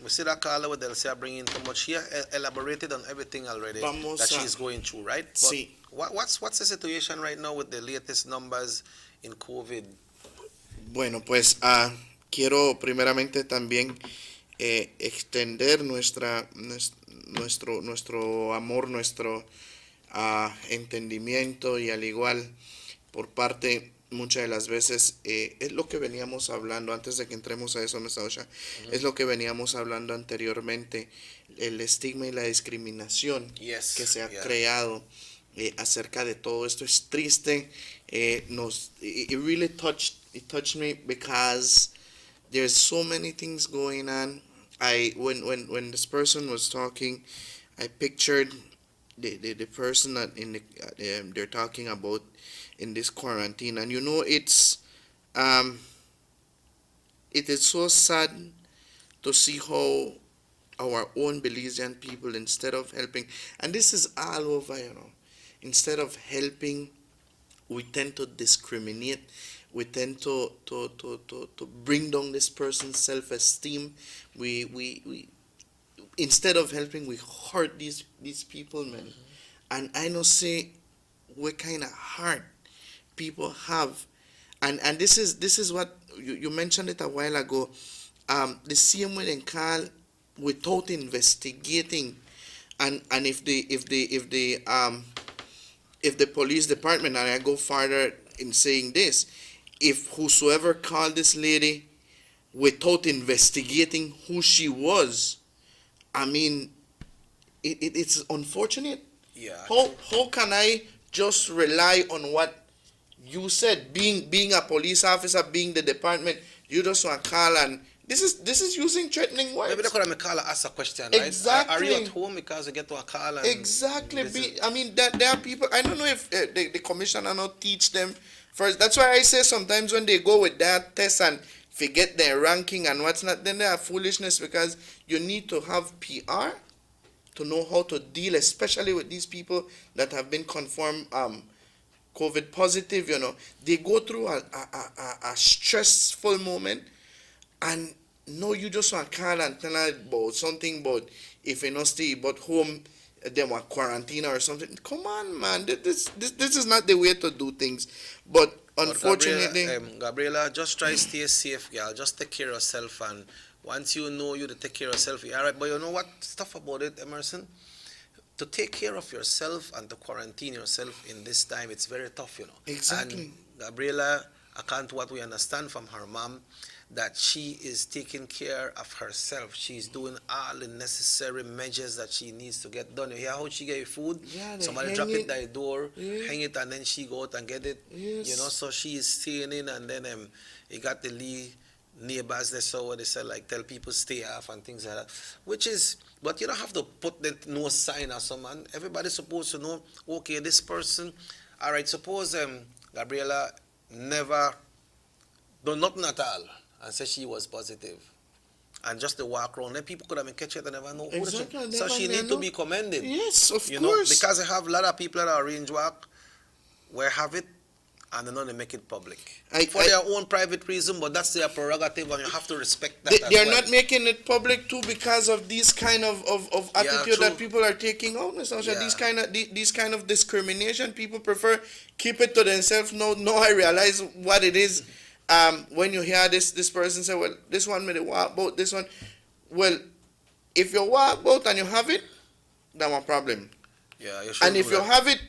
see that caller with Delcia bringing too much here. Elaborated on everything already that she's going through, right? But sí. What's the situation right now with the latest numbers in COVID? Bueno, pues quiero primeramente también extender nuestro amor, nuestro entendimiento, y al igual por parte muchas de las veces es lo que veníamos hablando antes de que entremos a eso, es lo que veníamos hablando anteriormente, el estigma y la discriminación que se ha creado acerca de todo esto. Es triste. It really touched me because there's so many things going on. When this person was talking, I pictured the person that they're talking about in this quarantine, and it is so sad to see how our own Belizean people, instead of helping, and this is all over, instead of helping, we tend to discriminate. We tend to bring down this person's self-esteem. We instead of helping, we hurt these people, man. And I know, say, what kind of heart people have, and this is what you mentioned it a while ago. The same way they call without investigating, and if the police department, and I go farther in saying this, if whosoever called this lady without investigating who she was, I mean, it's unfortunate. Yeah. How can I just rely on what you said? Being a police officer, being the department, you just want to call, and this is using threatening words. Maybe they could have call and ask a question, right? Exactly. Are you at home because you get to a call? And exactly. I mean, that there are people. I don't know if the commissioner not teach them first. That's why I say sometimes when they go with that test and forget their ranking and what's not, then they are foolishness, because you need to have PR to know how to deal, especially with these people that have been confirmed COVID positive. They go through a stressful moment, and no, you just want to call and tell her about something, but if you not stay but home, they want quarantine or something. Come on, man, this is not the way to do things. But unfortunately, Gabriela, just try stay safe, girl. Just take care of yourself, and once you know you to take care of yourself, you're all right. But you know what stuff about it, Emerson? To take care of yourself and to quarantine yourself in this time, it's very tough, Exactly. And Gabriela, according to what we understand from her mom, that she is taking care of herself. She's doing all the necessary measures that she needs to get done. You hear how she get food? Yeah, Somebody drop it by the door, Yeah. hang it, and then she go out and get it. Yes. So she is staying in, and then he got the neighbors there, so what they say, like, tell people stay off and things like that. But you don't have to put the no sign or something. Everybody's supposed to know, okay, this person, all right, suppose Gabriela never done nothing at all and say she was positive, and just to walk around, then people could have catch it and never know. Exactly, So she need to be commended. Yes, of You course. know, because I have a lot of people that are range walk where have it, and they don't make it public for their own private reason, but that's their prerogative, and you have to respect that. They are as well. not making it public too because of these kind of attitude true. that people are taking out, Mr. Osha. Yeah. These kind of discrimination, people prefer keep it to themselves. No, I realize what it is. When you hear this person say, well, this one made it walk boat, this one, well, if you walk boat and you have it, that's one problem. Yeah, you should And if you have it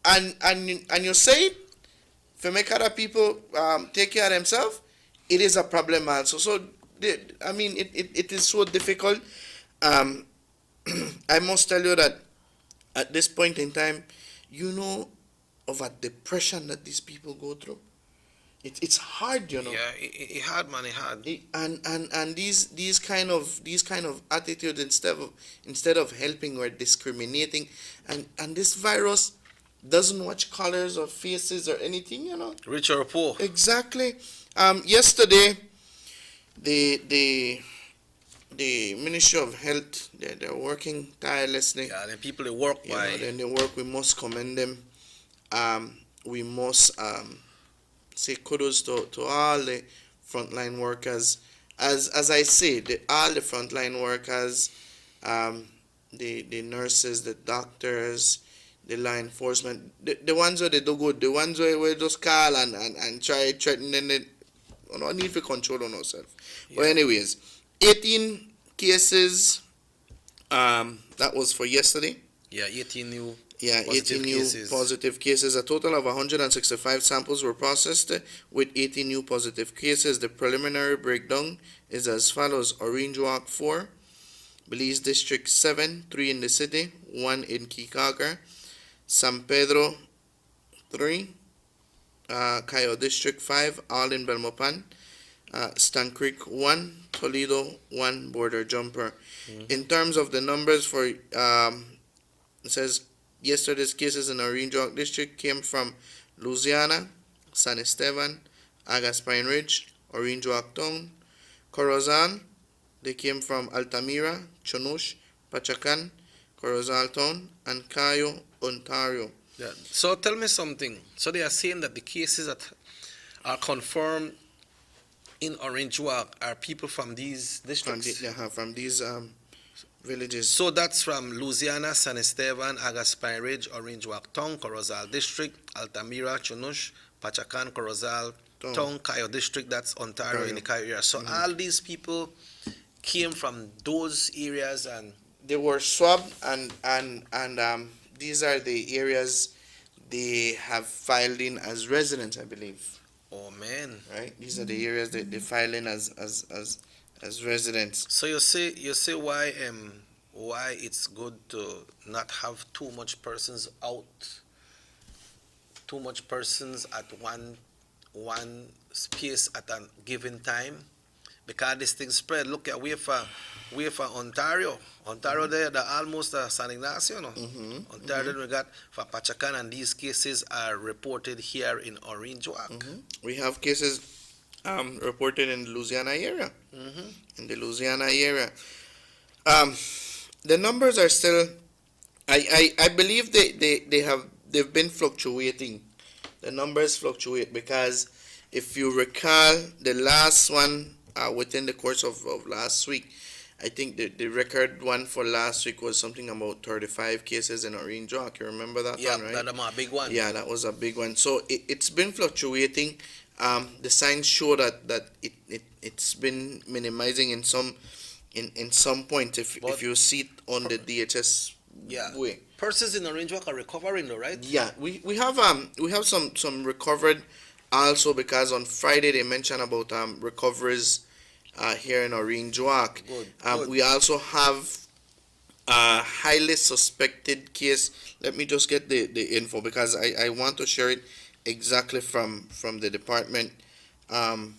and you say it, if you make other people take care of themselves, it is a problem also. So, I mean, it is so difficult. I must tell you that at this point in time, of a depression that these people go through. It's hard, Yeah, it hard, man. It hard. And these kind of attitude, instead of helping, we're discriminating, and this virus doesn't watch colors or faces or anything, Rich or poor. Exactly. Yesterday, the Ministry of Health, they're working tirelessly. Yeah, the people they work by. Then they work. We must commend them. We must say kudos to all the frontline workers. As I say, all the frontline workers, the nurses, the doctors, the law enforcement, the ones where they do good, the ones where we just call and try threaten, then they need to control on ourselves. Yeah. But anyways, 18 cases, that was for yesterday. Yeah, 18 new Yeah, positive 18 new cases. positive cases. A total of 165 samples were processed with 18 new positive cases. The preliminary breakdown is as follows. Orange Walk 4, Belize District 7, 3 in the city, 1 in Kikaga, San Pedro 3, Cayo District 5, all in Belmopan, Stan Creek 1, Toledo 1, Border Jumper. In terms of the numbers for, it says yesterday's cases in Orange Walk District came from Louisiana, San Esteban, Agas Pine Ridge, Orange Walk Town, Corozal. They came from Altamira, Chonush, Pachacan, Corozal Town, and Cayo, Ontario. Yeah. So tell me something. So they are saying that the cases that are confirmed in Orange Walk are people from these districts? From these villages. So that's from Louisiana, San Esteban, Agas Pine Ridge, Orange Walk Town, Corozal District, Altamira, Chonush, Pachacan, Corozal Town, Cayo District, that's Ontario in the Cayo area. So all these people came from those areas and they were swabbed and these are the areas they have filed in as residents, I believe. Oh man. Right? These are the areas that they file in as residents. So you say why it's good to not have too much persons at one space at a given time, because this thing spread. Look at we for Ontario. There, they're almost San Ignacio, no? Ontario, we got for Pachacan, and these cases are reported here in Orange Walk. We have cases reported in the Louisiana area. In the Louisiana area, the numbers are still. I believe they've been fluctuating. The numbers fluctuate because if you recall the last one within the course of last week, I think the record one for last week was something about 35 cases in Orange Walk. You remember that one, right? Yeah, that's a big one. Yeah, that was a big one. So it's been fluctuating. The signs show that it's been minimizing in some point. If you see it on the DHS way. Persons in Orange Walk are recovering though, right? Yeah, we have some recovered also, because on Friday they mentioned about recoveries here in Orange Walk. Good. We also have a highly suspected case. Let me just get the info because I want to share it exactly from the department, the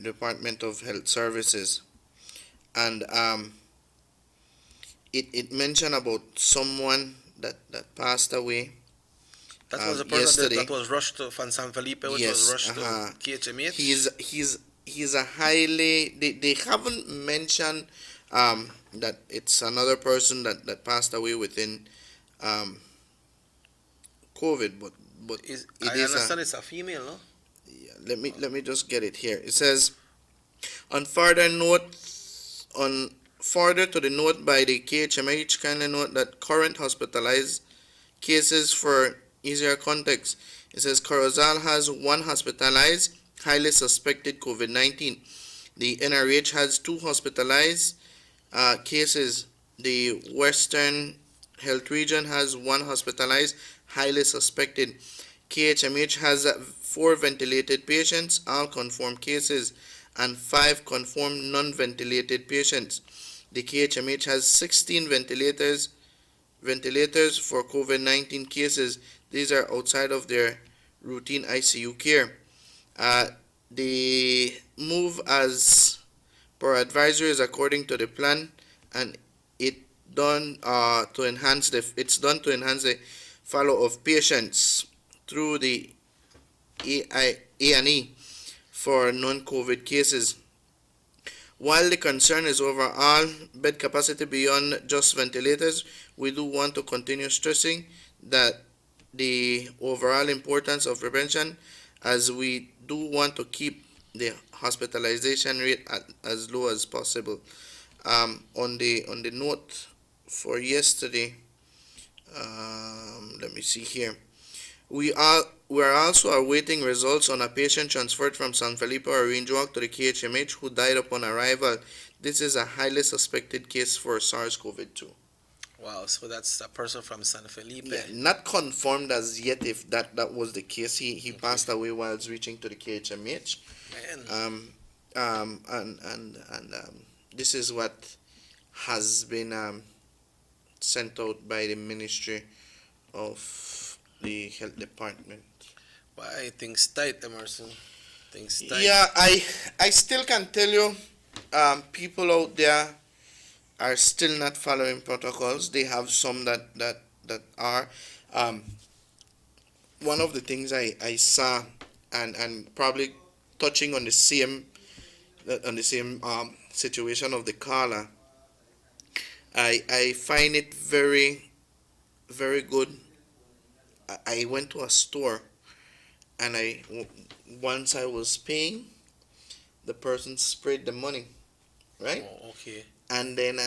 Department of Health Services, and it mentioned about someone that passed away. That was a person yesterday. that was rushed from San Felipe, which was rushed to KHMH. He's a highly. They haven't mentioned that it's another person that passed away within COVID, but I understand it's a female, no? Yeah, let me just get it here. It says, further to the note by the KHMH, kindly note that current hospitalized cases for easier context. It says Corozal has 1 hospitalized, highly suspected COVID-19. The NRH has 2 hospitalized cases. The Western Health Region has 1 hospitalized, highly suspected. KHMH has 4 ventilated patients, all confirmed cases, and 5 confirmed non-ventilated patients. The KHMH has 16 ventilators for COVID-19 cases. These are outside of their routine ICU care. The move as per advisory is according to the plan, and it's done to enhance the follow of patients through the A&E for non-COVID cases. While the concern is overall bed capacity beyond just ventilators, we do want to continue stressing that the overall importance of prevention, as we do want to keep the hospitalization rate as low as possible. On the note for yesterday, let me see here. We are also awaiting results on a patient transferred from San Felipe or Orange Walk to the KHMH who died upon arrival. this is a highly suspected case for SARS-CoV-2. Wow, so that's a person from San Felipe. Yeah, not confirmed as yet if that was the case. He passed away whilst reaching to the KHMH. Man. This is what has been sent out by the Ministry of the Health Department. Why things tight, Emerson? Things tight. Yeah, I still can tell you, people out there are still not following protocols. They have some that are. One of the things I saw, and probably touching on the same situation of the caller, I find it very, very good. I went to a store, and once I was paying, the person sprayed the money, right? Oh, okay. And then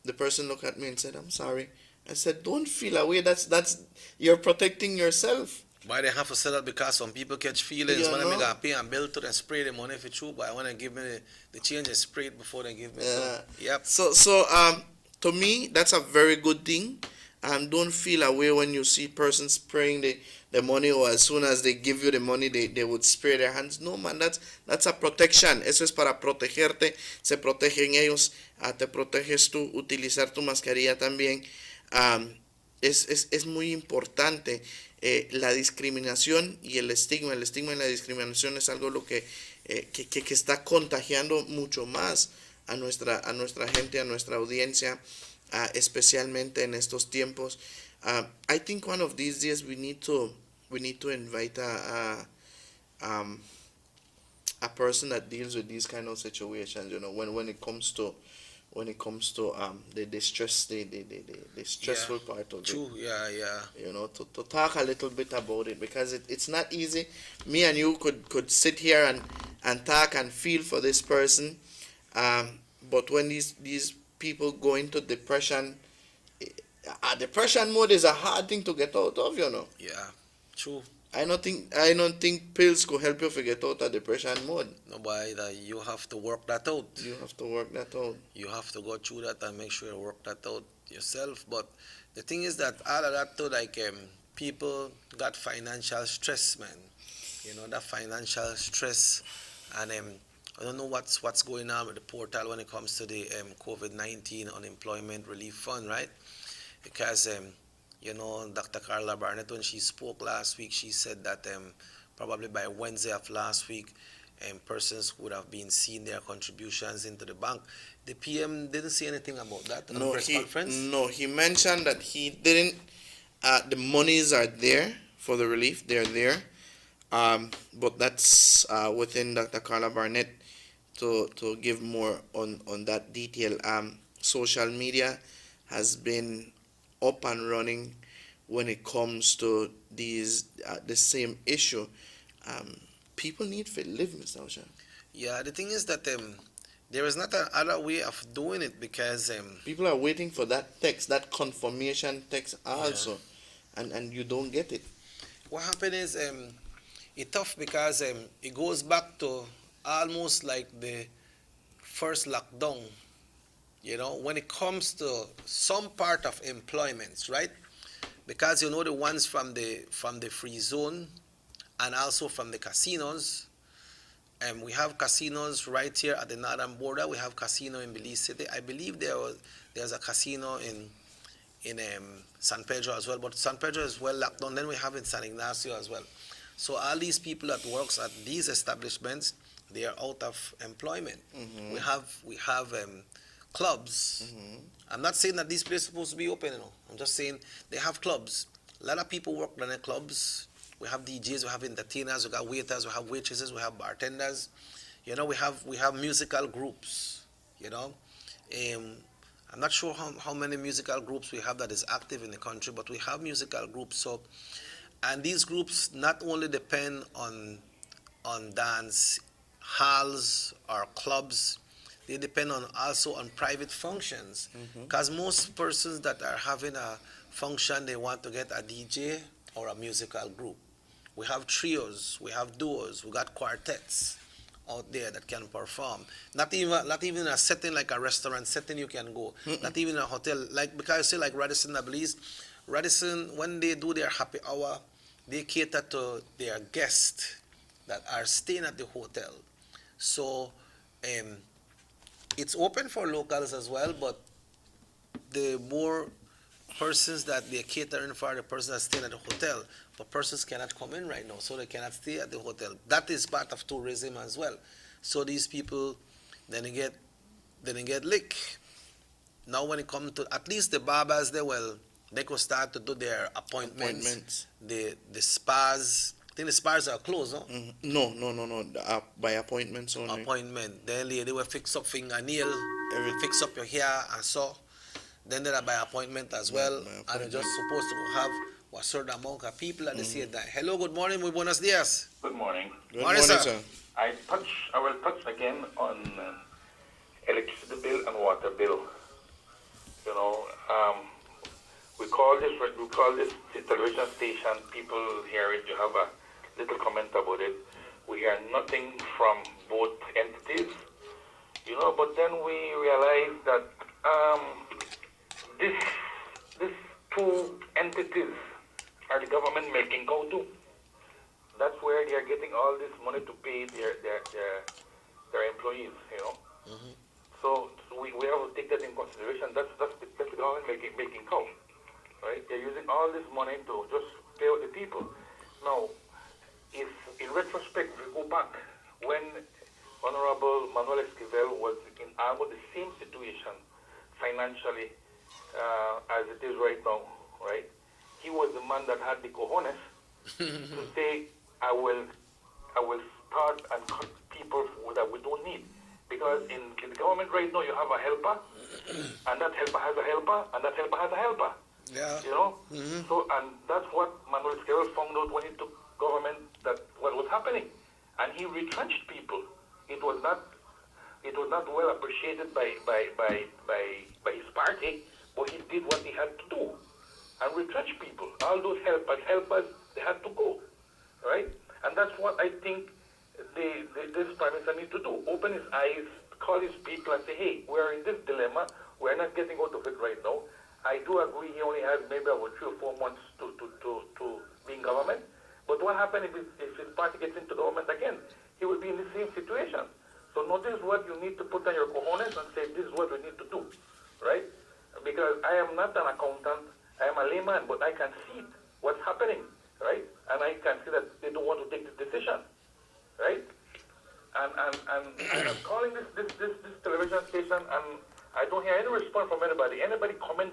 the person looked at me and said, "I'm sorry." I said, "Don't feel away. That's you're protecting yourself." Why they have to say that? Because some people catch feelings You when know? they got pay and bill to them spray the money for true, but I want to give me the change and spray it before they give me. Yeah. Yep. So to me, that's a very good thing. Don't feel away when you see persons spraying the money, or as soon as they give you the money, they would spray their hands. No, man, that's a protection. Eso es para protegerte. Se protegen ellos. Te proteges tú. Utilizar tu mascarilla también. Es muy importante. La discriminación y el estigma y la discriminación es algo lo que está contagiando mucho más a nuestra gente, a nuestra audiencia, especialmente en estos tiempos. I think one of these days we need to invite a person that deals with these kind of situations. You know, when it comes to the stress, the stressful part of True. it. Yeah. You know, to talk a little bit about it, because it's not easy. Me and you could sit here and talk and feel for this person, but when these people go into depression, depression mode is a hard thing to get out of. You know. Yeah. True. I don't think pills could help you to get out of depression mode. No, but you have to work that out. You have to work that out. You have to go through that and make sure you work that out yourself. But the thing is that all of that too, like people got financial stress, man. You know, that financial stress, and I don't know what's going on with the portal when it comes to the COVID-19 unemployment relief fund, right? Because you know, Dr. Carla Barnett, when she spoke last week, she said that probably by Wednesday of last week, persons would have been seeing their contributions into the bank. The PM didn't say anything about that in the press conference? No, he mentioned that he didn't. The monies are there for the relief. They're there. But that's within Dr. Carla Barnett to give more on that detail. Social media has been up and running when it comes to the same issue. People need to live, Mr. Osha. Yeah, the thing is that there is not another way of doing it, because people are waiting for that text, that confirmation text also, and you don't get it. What happened is it's tough because it goes back to almost like the first lockdown. You know, when it comes to some part of employments, right? Because you know the ones from the free zone and also from the casinos. We have casinos right here at the northern border. We have casino in Belize City. I believe there's a casino in San Pedro as well, but San Pedro is well locked down. Then we have in San Ignacio as well. So all these people that works at these establishments, they are out of employment. Mm-hmm. We have clubs. Mm-hmm. I'm not saying that these places are supposed to be open, you know. I'm just saying they have clubs. A lot of people work in the clubs. We have DJs, we have entertainers, we got waiters, we have waitresses, we have bartenders. You know, we have musical groups. You know, I'm not sure how many musical groups we have that is active in the country, but we have musical groups. So, and these groups not only depend on dance halls or clubs. They depend also on private functions, because most persons that are having a function, they want to get a DJ or a musical group. We have trios, we have duos, we got quartets. out there that can perform. Not even a setting like a restaurant setting you can go. Not even a hotel. Like, because I say like Radisson, I believe, Radisson, when they do their happy hour, they cater to their guests that are staying at the hotel. So it's open for locals as well, but the more persons that they're catering for, the persons that stay at the hotel, but persons cannot come in right now, so they cannot stay at the hotel. That is part of tourism as well. So these people then they get licked. Now when it comes to at least the barbers, they could start to do their appointments. The spas. I think the spas are closed, no? No. By appointments only. Appointment. Then they will fix up fingernail, fix up your hair and so. Then they are by appointment as well. And you're just supposed to have a certain amount of people at the same time. Hello, good morning, muy buenos días. Good morning. Good morning, sir. I will touch again on electricity bill and water bill. You know, we call this the television station. People hear it. You have a little comment about it. We hear nothing from both entities. You know, but then we realize that these two entities are the government making go to. That's where they are getting all this money to pay their employees, you know. So we have to take that in consideration. That's the government making go, right? They're using all this money to just pay out the people. Now, if in retrospect we go back when Honorable Manuel Esquivel was in almost the same situation financially as it is right now, right? He was the man that had the cojones to say, I will start and cut people that we don't need. Because in the government right now, you have a helper, and that helper has a helper, and that helper has a helper. Yeah. You know? So, and that's what Manuel Esquivel found out when he took government, that what was happening. And he retrenched people. It was not well appreciated by his party, but he did what he had to do and retrench people. All those helpers, they had to go, right? And that's what I think this Prime Minister needs to do. Open his eyes, call his people and say, hey, we're in this dilemma. We're not getting out of it right now. I do agree he only has maybe about 3 or 4 months to be in government. But what happens if his party gets into government again? He will be in the same situation. So notice what you need to put on your cojones and say, this is what we need to do, right? Because I am not an accountant, I am a layman, but I can see what's happening, right? And I can see that they don't want to take this decision, right? And I'm calling this television station, and I don't hear any response from anybody. Anybody comment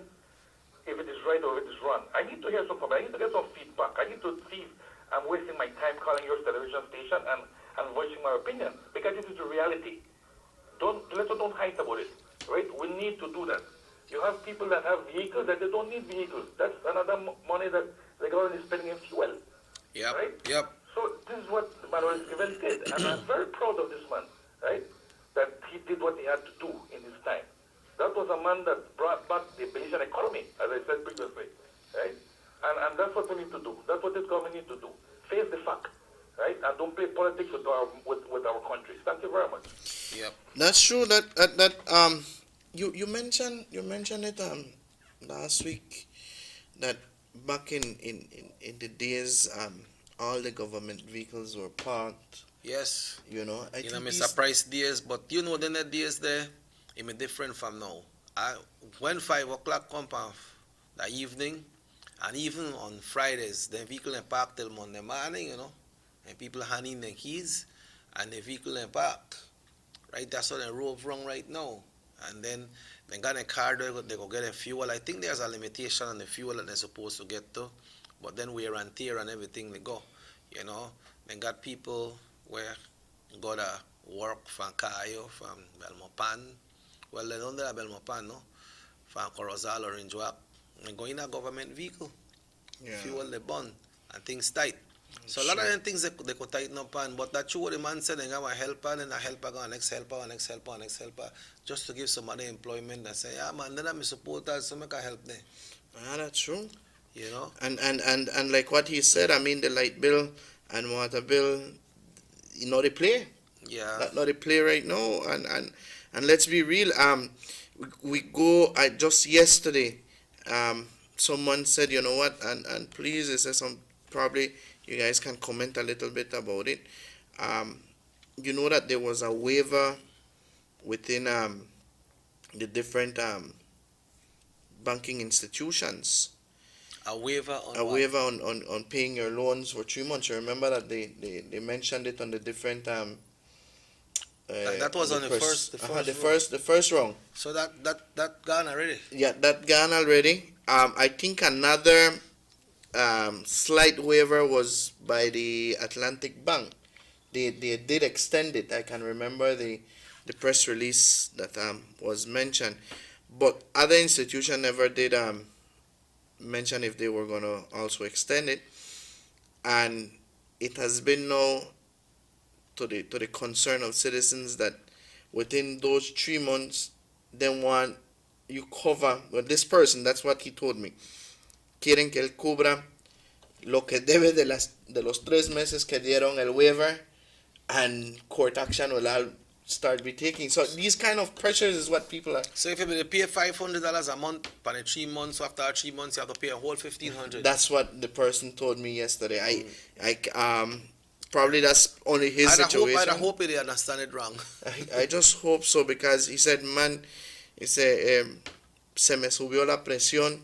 if it is right or if it is wrong. I need to hear some comment. I need to get some feedback. I need to see if I'm wasting my time calling your television station and voicing my opinion, because this is the reality. Let's don't hide about it, right? We need to do that. You have people that have vehicles that they don't need vehicles. That's another money that the government is spending in fuel. Yep. Right? Yep. So this is what Manuel Esquivel did, and I'm very proud of this man, right? That he did what he had to do in his time. That was a man that brought back the Bayesian economy, as I said previously, right? And that's what we need to do. That's what this government needs to do. Face the fact, right? And don't play politics with our country. Thank you very much. Yep. That's true. You mentioned it last week that back in the days all the government vehicles were parked. Yes. You know, I think surprise days, but you know then the days there, it may different from now. When 5 o'clock come off that evening, and even on Fridays, the vehicle in park till Monday morning, you know, and people handing their keys, and the vehicle in park. Right, that's what they rove wrong right now. And then they got a car, they go get a fuel. I think there's a limitation on the fuel that they're supposed to get to, but then wear and tear and everything they go, you know. They got people where go to work from Cayo, from Belmopan. Well, they don't have Belmopan, no? From Corozal or Rinjuak. They go in a government vehicle, fuel the bun, and things tight. So a lot of them things they could tighten up on, but that's true what the man said, they got a helper, then a helper got next helper, just to give somebody employment and say, yeah man, then I'm supporters, so make a help there. Yeah, that's true. You know? And like what he said, I mean the light bill and water bill, you know, they play. Yeah. Not a play right now. And let's be real. We go. Just yesterday, someone said, you know what, and please, this is some probably you guys can comment a little bit about it. You know that there was a waiver within the different banking institutions. A waiver on A what? waiver on paying your loans for 3 months. You remember that they mentioned it on the different that was on the first round. So that gone already. Yeah, that gone already. I think another slight waiver was by the Atlantic Bank. They did extend it. I can remember the press release that was mentioned, but other institutions never did mention if they were going to also extend it. And it has been now to the concern of citizens that within those 3 months they want you cover, well, this person, that's what he told me, quieren que él cubra lo que debe de los 3 meses que dieron el waiver, and court action will all start be taking. So these kind of pressures is what people are. So if you pay $500 a month for the 3 months, so after 3 months you have to pay a whole $1,500. That's what the person told me yesterday. I probably that's only his situation. I hope they understand it wrong. I just hope so, because he said, man, he said, se me subió la presión.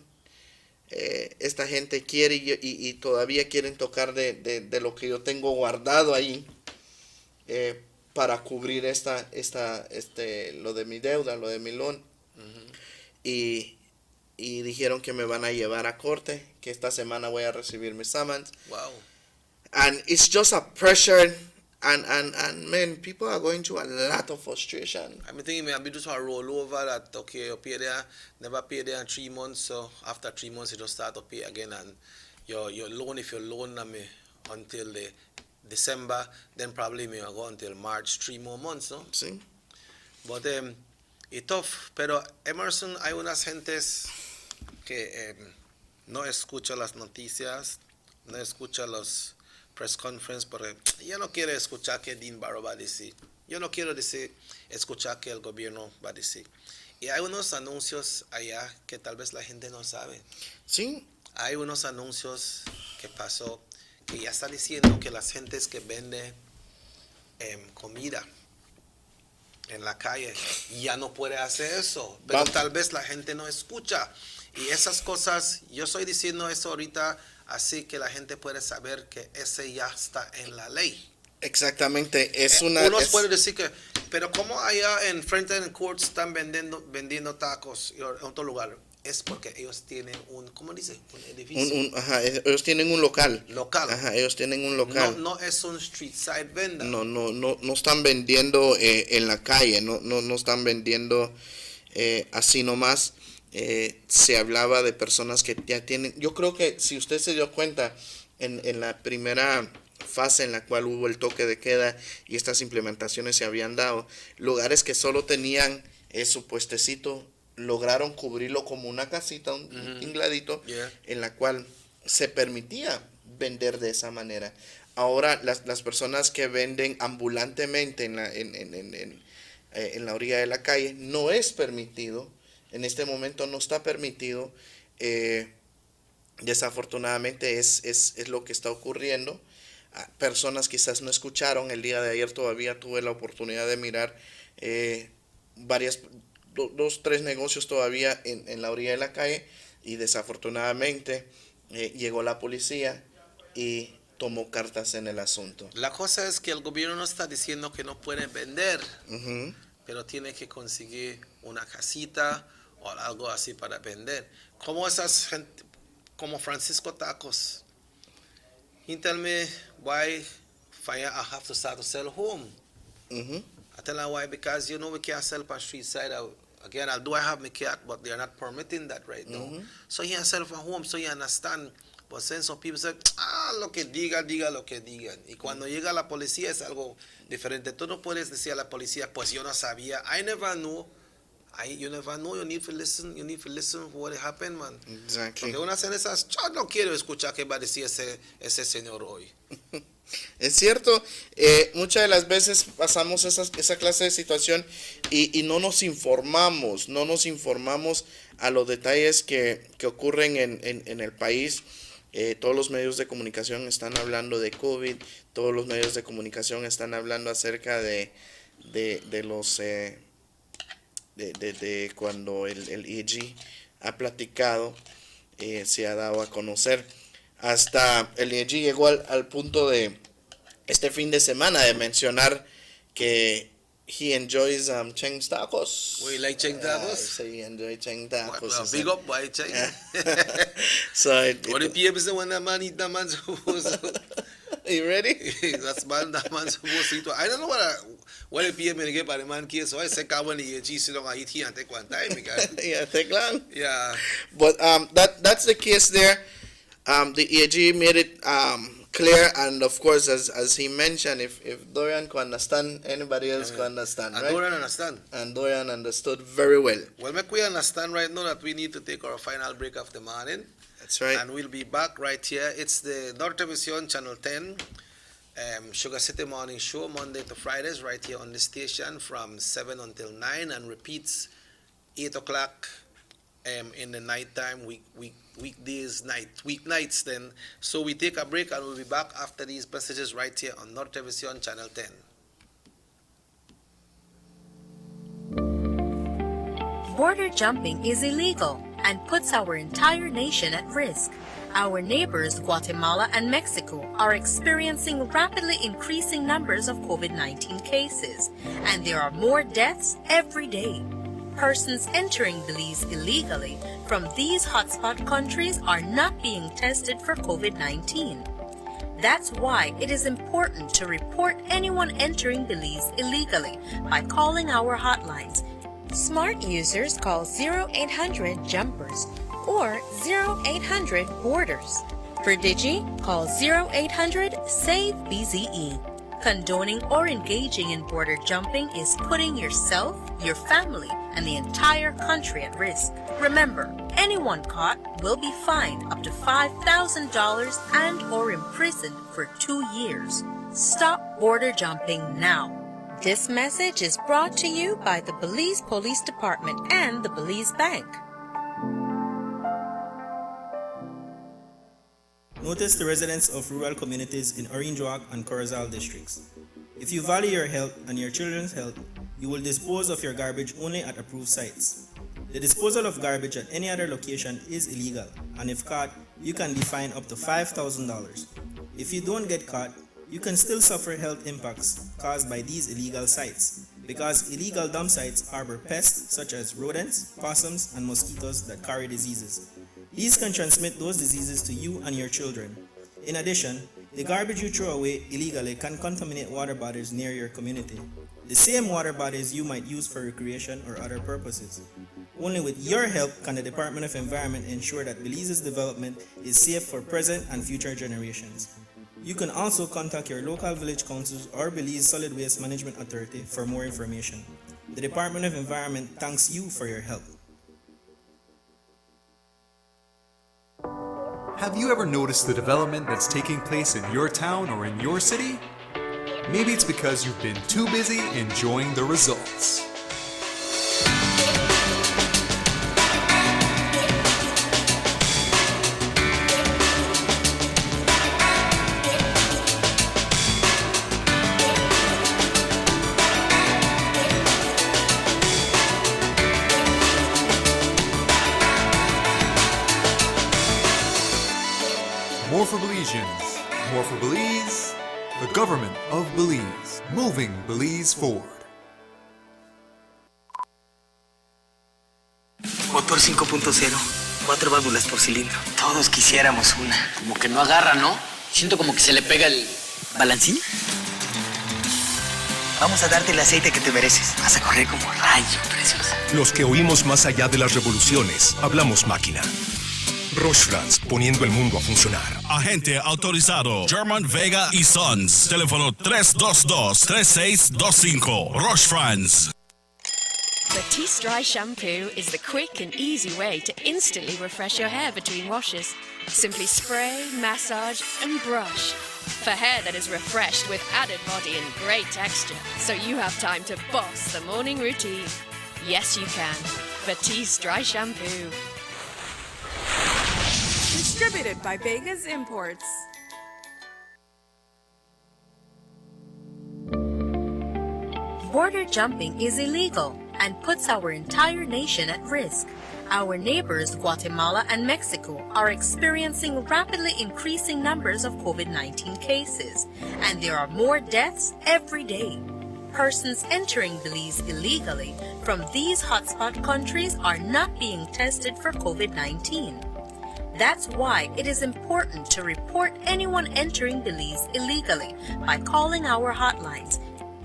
Esta gente quiere y todavía quieren tocar de lo que yo tengo guardado ahí para cubrir lo de mi deuda, lo de mi loan. Y dijeron que me van a llevar a corte, que esta semana voy a recibir mis summons. Wow. And it's just a pressure, and man, people are going through a lot of frustration. I'm thinking maybe just a roll over that, okay, you pay there, never pay there in 3 months, so after 3 months you just start to pay again, and your loan, if you loan me until the December, then probably me go until March, 3 more months, no? Sí. But it's tough, pero Emerson, hay unas gentes que no escuchan las noticias, no escuchan los press conference, porque yo no quiero escuchar que Dean Barrow va a decir, yo no quiero escuchar que el gobierno va a decir. Y hay unos anuncios allá que tal vez la gente no sabe. Sí. Hay unos anuncios que pasó que ya está diciendo que las gentes que venden comida en la calle ya no puede hacer eso, pero tal vez la gente no escucha. Y esas cosas, yo estoy diciendo eso ahorita así que la gente puede saber que ese ya está en la ley. Exactamente, es Unos pueden decir que, pero como allá en frente en courts están vendiendo tacos en otro lugar, es porque ellos tienen ¿cómo dice? Un edificio. Ellos tienen un local. Local. Ellos tienen un local. No es un street side venda. No están vendiendo en la calle, no están vendiendo así nomás. Se hablaba de personas que ya tienen, yo creo que si usted se dio cuenta en la primera fase en la cual hubo el toque de queda y estas implementaciones se habían dado, lugares que solo tenían su puestecito lograron cubrirlo como una casita, un tingladito, en la cual se permitía vender de esa manera. Ahora las personas que venden ambulantemente en la orilla de la calle no es permitido. En este momento no está permitido. Desafortunadamente es lo que está ocurriendo. Personas quizás no escucharon. El día de ayer todavía tuve la oportunidad de mirar 2-3 negocios todavía en la orilla de la calle, y desafortunadamente llegó la policía y tomó cartas en el asunto. La cosa es que el gobierno no está diciendo que no pueden vender, pero tiene que conseguir una casita o algo así para vender. Como esas gente, como Francisco Tacos. He tell me why I have to start to sell home. I tell him why, because we can't sell on street side. Again, I have my cat, but they're not permitting that right now. So he can sell from home, so you understand. But then some people say, lo que diga lo que digan. Y cuando llega la policía es algo diferente. Tú no puedes decir a la policía, pues yo no sabía. I never knew. You never know, you need to listen what happened, man. Exactly. Porque una hace esas, yo no quiero escuchar qué va a decir ese señor hoy. Es cierto, muchas de las veces pasamos esa clase de situación y no nos informamos a los detalles que ocurren en el país. Todos los medios de comunicación están hablando de COVID, todos los medios de comunicación están hablando acerca de los de cuando el EG ha platicado, se ha dado a conocer. Hasta el EG llegó al punto de este fin de semana de mencionar que he enjoys Cheng's tacos. We like Cheng tacos? So he enjoys Cheng tacos. Well, big up by Cheng. So what the PM is the one that man eat, that man supposed to. You ready? that man supposed to eat. I don't know what the PM is get by the man case. So I say when the EG sit down and eat here and take one time. Yeah, take long. Yeah. But that's the case there. The EG made it clear, and of course, as he mentioned, if Dorian could understand, anybody else could understand, and right? Dorian understand. And Dorian understood very well. Well, make we understand right now that we need to take our final break of the morning. That's right. And we'll be back right here. It's the Norte Vision Channel 10, Sugar City Morning Show, Monday to Fridays, right here on the station from 7 until 9, and repeats 8 o'clock in the night time, weeknights then. So we take a break and we'll be back after these messages right here on Norte Vision Channel 10. Border jumping is illegal and puts our entire nation at risk. Our neighbors, Guatemala and Mexico, are experiencing rapidly increasing numbers of COVID-19 cases, and there are more deaths every day. Persons entering Belize illegally from these hotspot countries are not being tested for COVID-19. That's why it is important to report anyone entering Belize illegally by calling our hotlines. Smart users call 0800-JUMPERS or 0800-BORDERS. For Digi, call 0800-SAVE-BZE. Condoning or engaging in border jumping is putting yourself, your family, and the entire country at risk. Remember, anyone caught will be fined up to $5,000 and or imprisoned for 2 years. Stop border jumping now. This message is brought to you by the Belize Police Department and the Belize Bank. Notice the residents of rural communities in Orange Walk and Corozal districts. If you value your health and your children's health, you will dispose of your garbage only at approved sites. The disposal of garbage at any other location is illegal, and if caught, you can be fined up to $5,000. If you don't get caught, you can still suffer health impacts caused by these illegal sites, because illegal dump sites harbor pests such as rodents, possums, and mosquitoes that carry diseases. These can transmit those diseases to you and your children. In addition, the garbage you throw away illegally can contaminate water bodies near your community, the same water bodies you might use for recreation or other purposes. Only with your help can the Department of Environment ensure that Belize's development is safe for present and future generations. You can also contact your local village councils or Belize Solid Waste Management Authority for more information. The Department of Environment thanks you for your help. Have you ever noticed the development that's taking place in your town or in your city? Maybe it's because you've been too busy enjoying the results. More for Belizeans, more for Belize, the government of Belize, moving Belize forward. Motor 5.0, 4 válvulas por cilindro. Todos quisiéramos una. Como que no agarra, ¿no? Siento como que se le pega el balancín. Vamos a darte el aceite que te mereces. Vas a correr como rayo, preciosa. Los que oímos más allá de las revoluciones, hablamos máquina. Roche-France, poniendo el mundo a funcionar. Agente autorizado German Vega y Sons. Teléfono 322-3625. Roche-France. Batiste Dry Shampoo is the quick and easy way to instantly refresh your hair between washes. Simply spray, massage, and brush. For hair that is refreshed with added body and great texture, so you have time to boss the morning routine. Yes, you can. Batiste Dry Shampoo. Distributed by Vegas Imports. Border jumping is illegal and puts our entire nation at risk. Our neighbors, Guatemala and Mexico, are experiencing rapidly increasing numbers of COVID-19 cases, and there are more deaths every day. Persons entering Belize illegally from these hotspot countries are not being tested for COVID-19. That's why it is important to report anyone entering Belize illegally by calling our hotlines.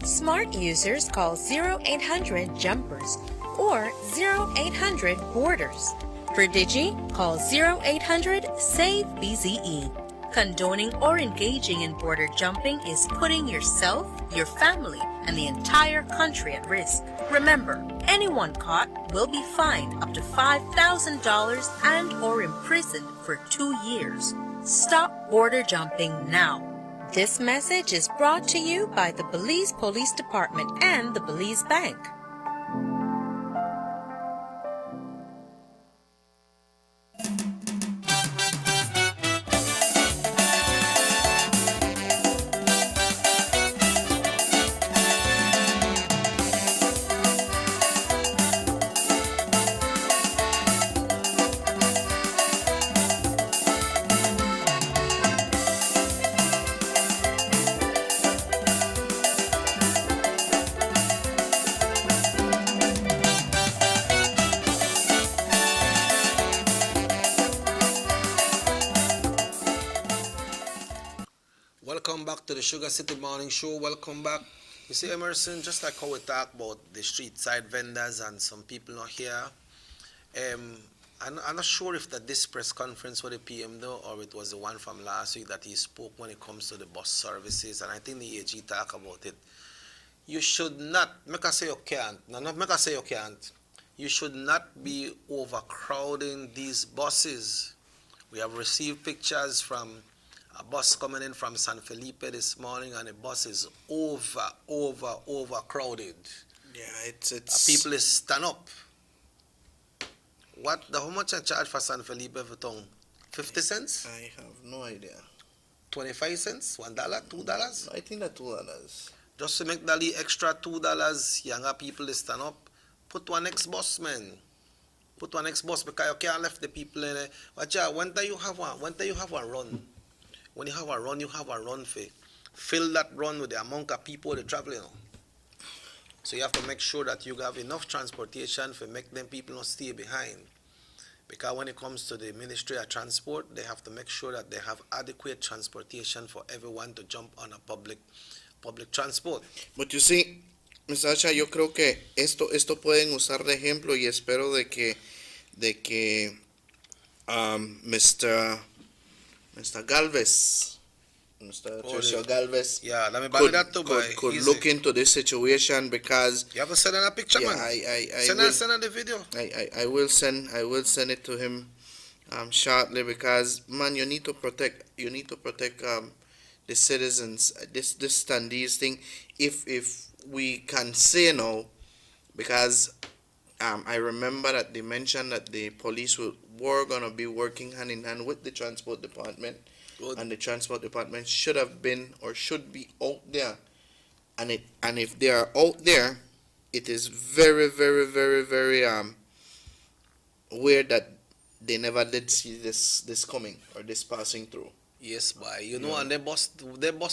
Smart users call 0800-JUMPERS or 0800-BORDERS. For Digi, call 0800-SAVE-BZE. Condoning or engaging in border jumping is putting yourself, your family, and the entire country at risk. Remember, anyone caught will be fined up to $5,000 and or imprisoned for 2 years. Stop border jumping now. This message is brought to you by the Belize Police Department and the Belize Bank. Welcome back to the Sugar City Morning Show. Welcome back. You see, Emerson, just like how we talk about the street side vendors and some people not here, I'm not sure if that this press conference with the PM though, or it was the one from last week that he spoke when it comes to the bus services, and I think the AG talk about it. You should not, make us say you can't, no, not make us say you can't. You should not be overcrowding these buses. We have received pictures from a bus coming in from San Felipe this morning, and the bus is overcrowded. Yeah, it's People is stand up. How much I charge for San Felipe for tongue? 50 cents? I have no idea. 25 cents? $1? $2? I think that $2. Just to make that extra $2, younger people is stand up. Put one next bus, man. Put one next bus, because you can't left the people in there. Watch out, when do you have one run? When you have a run, fill that run with the amount of people that travel. So you have to make sure that you have enough transportation to make them people not stay behind. Because when it comes to the Ministry of Transport, they have to make sure that they have adequate transportation for everyone to jump on a public transport. But you see, Ms. Asha, yo creo que esto pueden usar de ejemplo, y espero de que Mr. Galvez, Mr. Tercio Galvez, could look into this situation, because you have to send her a picture, man. Send her the video. I will send it to him shortly, because man, you need to protect the citizens. This standees thing. If we can say no, because I remember that they mentioned that the police were going to be working hand in hand with the transport department. Good. And the transport department should have been or should be out there. And if they are out there, it is very, very, very, very weird that they never did see this coming or this passing through. Yes, boy. You know, and they bus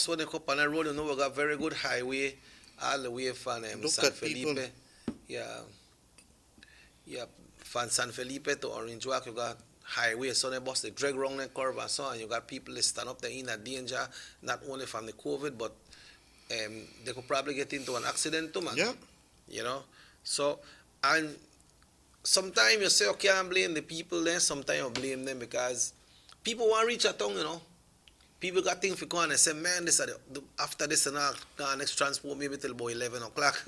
when they come on the road, we got very good highway all the way from San Felipe. People. Yeah, from San Felipe to Orange Walk, you got highway, so they bus the drag round the curve and so on. You got people that stand up there in a danger, not only from the COVID, but they could probably get into an accident too, man. Yeah. You know? So, and sometimes you say, okay, I can't blame the people there, sometimes you blame them because people want to reach a town, you know. People got things for go and they say, man, after this and that, next transport maybe till about 11 o'clock.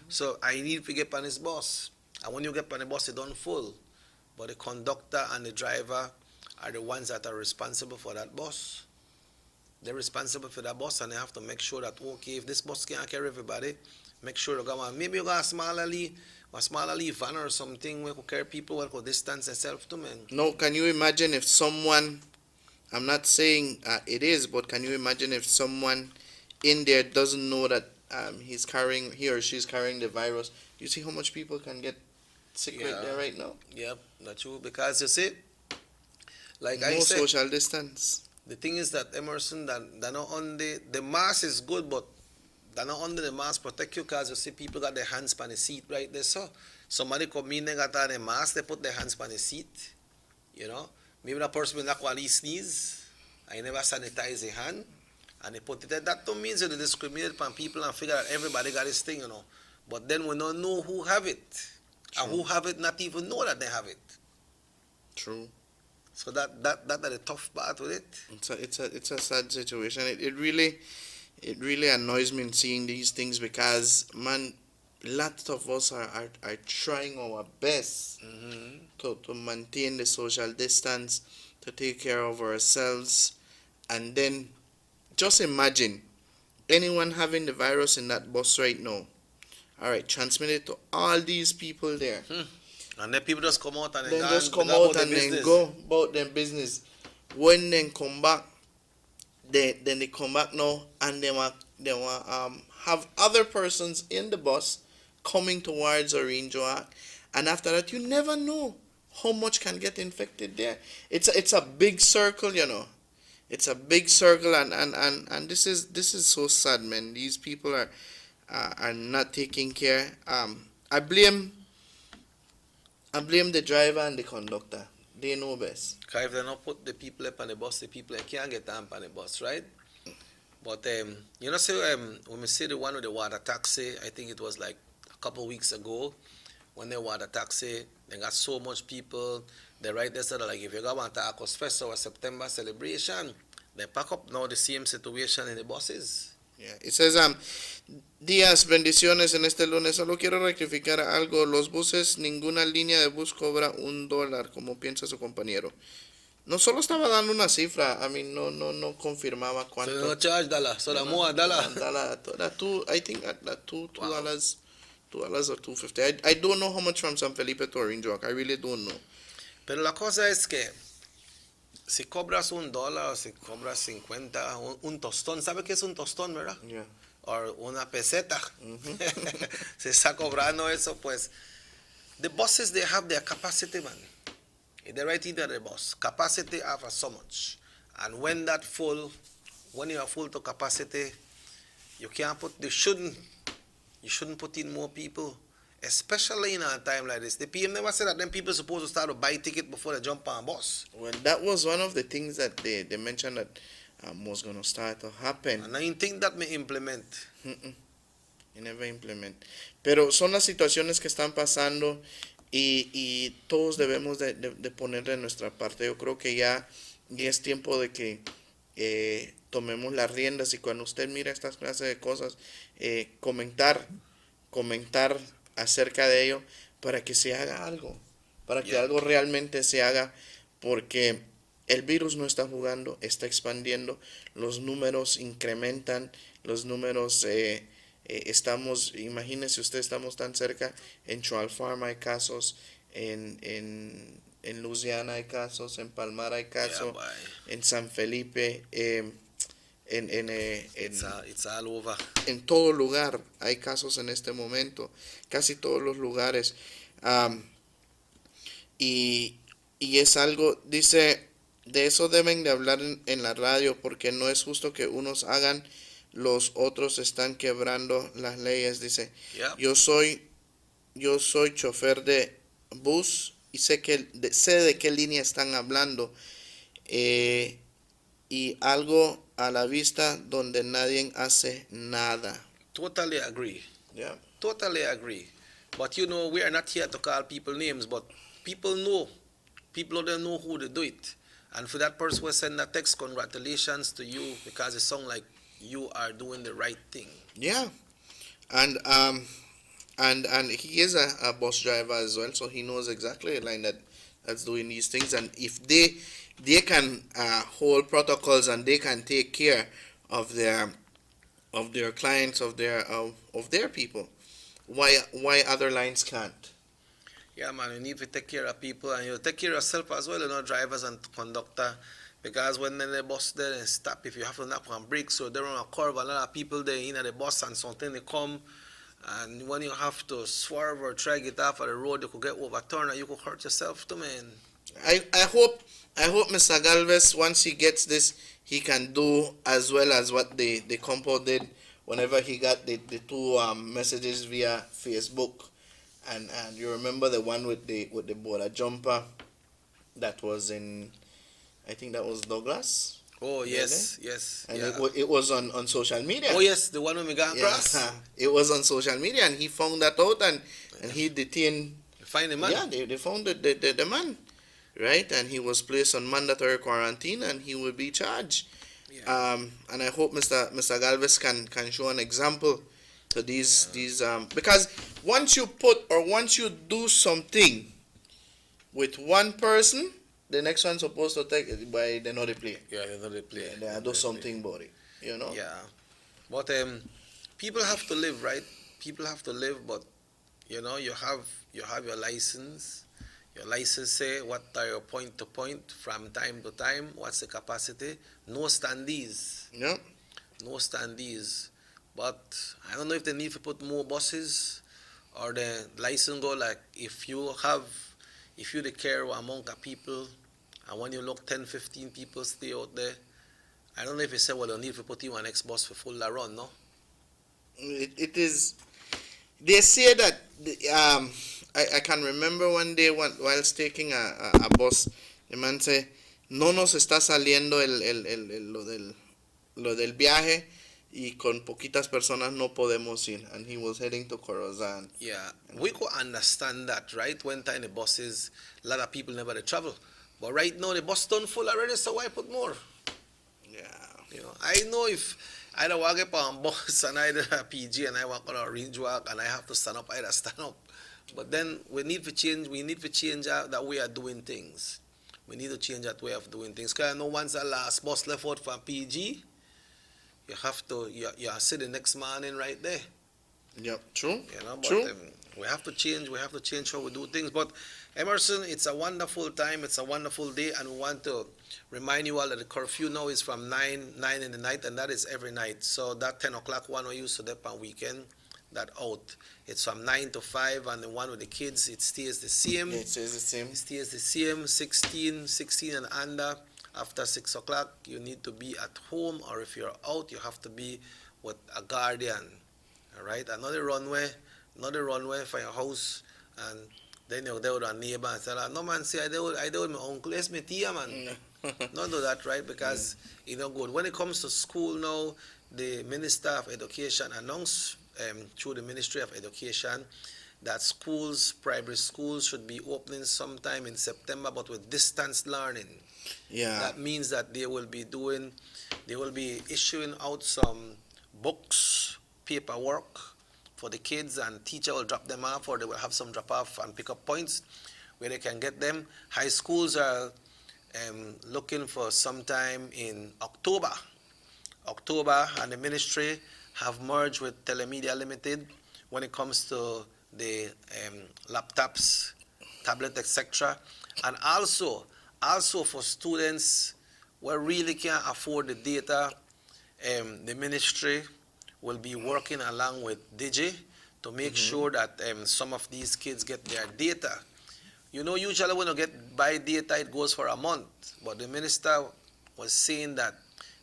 So I need to get on this bus. And when you get on the bus, it's done full. But the conductor and the driver are the ones that are responsible for that bus. They're responsible for that bus, and they have to make sure that, okay, if this bus can't carry everybody, make sure you got maybe you got a smaller van or something where you could carry people who could distance themselves to, man. No, can you imagine if someone, I'm not saying it is, but can you imagine if someone in there doesn't know that he or she's carrying the virus? You see how much people can get sick right there right now? Yep, that's true. Because you see, like no I said, social distance. The thing is that, Emerson, that not only the mask is good, but they're not only the mask protect you, because you see people got their hands on the seat right there. So somebody come in, they got on the mask, they put their hands on the seat. You know, maybe that person will not quality sneeze. I never sanitize their hand, and they put it there. That don't mean they discriminate upon people and figure out everybody got this thing, you know. But then we don't know who have it, and who have it not even know that they have it. True. So that is a tough part with it. It's a sad situation. It really annoys me in seeing these things, because man, lots of us are trying our best to maintain the social distance, to take care of ourselves, and then just imagine anyone having the virus in that bus right now. All right, transmit it to all these people there. And then people just come out and then go about their business. When they come back, then they come back now, and they want have other persons in the bus coming towards Orange Walk, and after that you never know how much can get infected there. It's a big circle, you know. It's a big circle, and this is so sad, man. These people are not taking care. I blame the driver and the conductor. They know best. Because if they don't put the people up on the bus, the people can't get on the bus, right? But you know, say when we see the one with the water taxi, I think it was like a couple weeks ago, when the water taxi, they got so much people. They right there said, like, if you go on to Arcos Fest or September celebration, they pack up now the same situation in the buses. Yeah. It says, días, bendiciones en este lunes. Solo quiero rectificar algo. Los buses, ninguna línea de bus cobra $1, como piensa su compañero. No solo estaba dando una cifra. I mean, no confirmaba cuánto. So no charge $1. So the more $1. I think at $2 or $2.50. I don't know how much from San Felipe to Orange Walk. I really don't know. Pero la cosa es que si cobras $1 o si cobras 50, un tostón, ¿sabe qué es un tostón, verdad? Yeah. O una peseta. Se está cobrando eso, pues. The buses, they have their capacity, man. They're right into the bus. Capacity of so much. And when that full, when you are full to capacity, you can't put, you shouldn't put in more people. Especially in a time like this. The PM never said that then people supposed to start to buy ticket before they jump on a bus. Well, that was one of the things that they mentioned that was going to start to happen. And I think that may implement. You never implement. Pero son las situaciones que están pasando y todos debemos de poner de nuestra parte. Yo creo que ya es tiempo de que tomemos las riendas, y cuando usted mira estas clases de cosas, comentar acerca de ello, para que se haga algo, para que algo realmente se haga, porque el virus no está jugando, está expandiendo, los números incrementan, los números imagínese usted, estamos tan cerca, en Troll Farm hay casos, en Louisiana hay casos, en Palmar hay casos, en San Felipe, It's all over. En todo lugar hay casos en este momento, casi todos los lugares. Y es algo, dice, de eso deben de hablar en la radio, porque no es justo que unos hagan, los otros están quebrando las leyes. Dice, yo soy chofer de bus y sé de qué línea están hablando, y algo a la vista donde nadie hace nada. Totally agree. Yeah. Totally agree. But you know, we are not here to call people names, but people know. People don't know who to do it. And for that person who send that text, congratulations to you, because it sounds like you are doing the right thing. Yeah, and he is a bus driver as well, so he knows exactly a line that's doing these things. And if they can hold protocols and they can take care of their clients, of their people, why other lines can't? Yeah, man, you need to take care of people, and you take care of yourself as well, drivers and conductor. Because when the bus there and stop, if you have to knock on brakes, so they're on a curve, a lot of people there in the bus and something they come, and when you have to swerve or try to get off of the road, you could get overturned and you could hurt yourself too, man. I hope Mr. Galvez, once he gets this, he can do as well as what the compo did whenever he got the two messages via Facebook. And you remember the one with the border jumper that was in, I think that was Douglas. Oh yes, yes. And yeah. it was on social media. Oh yes, the one with me got across. It was on social media, and he found that out, and he detained. Find the man. Yeah, they found the man, right? And he was placed on mandatory quarantine, and he will be charged. Yeah. And I hope Mr. Galvez can show an example to these because once you do something with one person, the next one's supposed to take it by the another player. Yeah, another player. They do something about it, Yeah, but people have to live, right? People have to live, but you have your license. Your license say what are your point to point from time to time. What's the capacity? No standees. Yeah. No standees. But I don't know if they need to put more buses, or the license go like if you the care among the people, and when you look 10, 15 people stay out there, I don't know if you say, well, you need to put you on next bus for full run, no? It is. They say that I can remember one day whilst taking a bus, the man say, no nos está saliendo lo del viaje y con poquitas personas no podemos ir, and he was heading to Corozal. Yeah, we could understand that, right? When time the buses, a lot of people never they travel. But right now the bus done full already, so why put more? Yeah. I know if I don't walk up on bus and I do a PG and I walk on a Orange Walk and I have to stand up, I stand up. But then we need to change that way of doing things. We need to change that way of doing things. Because I know once the last bus left out from PG, you have to see the next morning right there. Yep, true. But true. We have to change how we do things. But Emerson, it's a wonderful time, it's a wonderful day, and we want to remind you all that the curfew now is from 9 in the night, and that is every night. So that 10 o'clock one we used to do on weekend, that out. It's from 9 to 5, and the one with the kids, it stays the same. Yeah, it stays the same. It stays the same, 16 and under. After 6 o'clock, you need to be at home, or if you're out, you have to be with a guardian. All right? Another runway for your house, and then you're there with a neighbor and say, no man, say I do with my uncle, it's my tia, man. Not do that, right? Because good. When it comes to school now, the Minister of Education announced through the Ministry of Education that primary schools should be opening sometime in September, but with distance learning. Yeah. That means that they will be issuing out some books, paperwork for the kids, and teacher will drop them off, or they will have some drop off and pick up points where they can get them. High schools are looking for sometime in October, and the ministry have merged with Telemedia Limited when it comes to the laptops, tablet, etc. And also for students who really can't afford the data, the ministry will be working along with Digi to make sure that some of these kids get their data. Usually when you buy data, it goes for a month. But the minister was saying that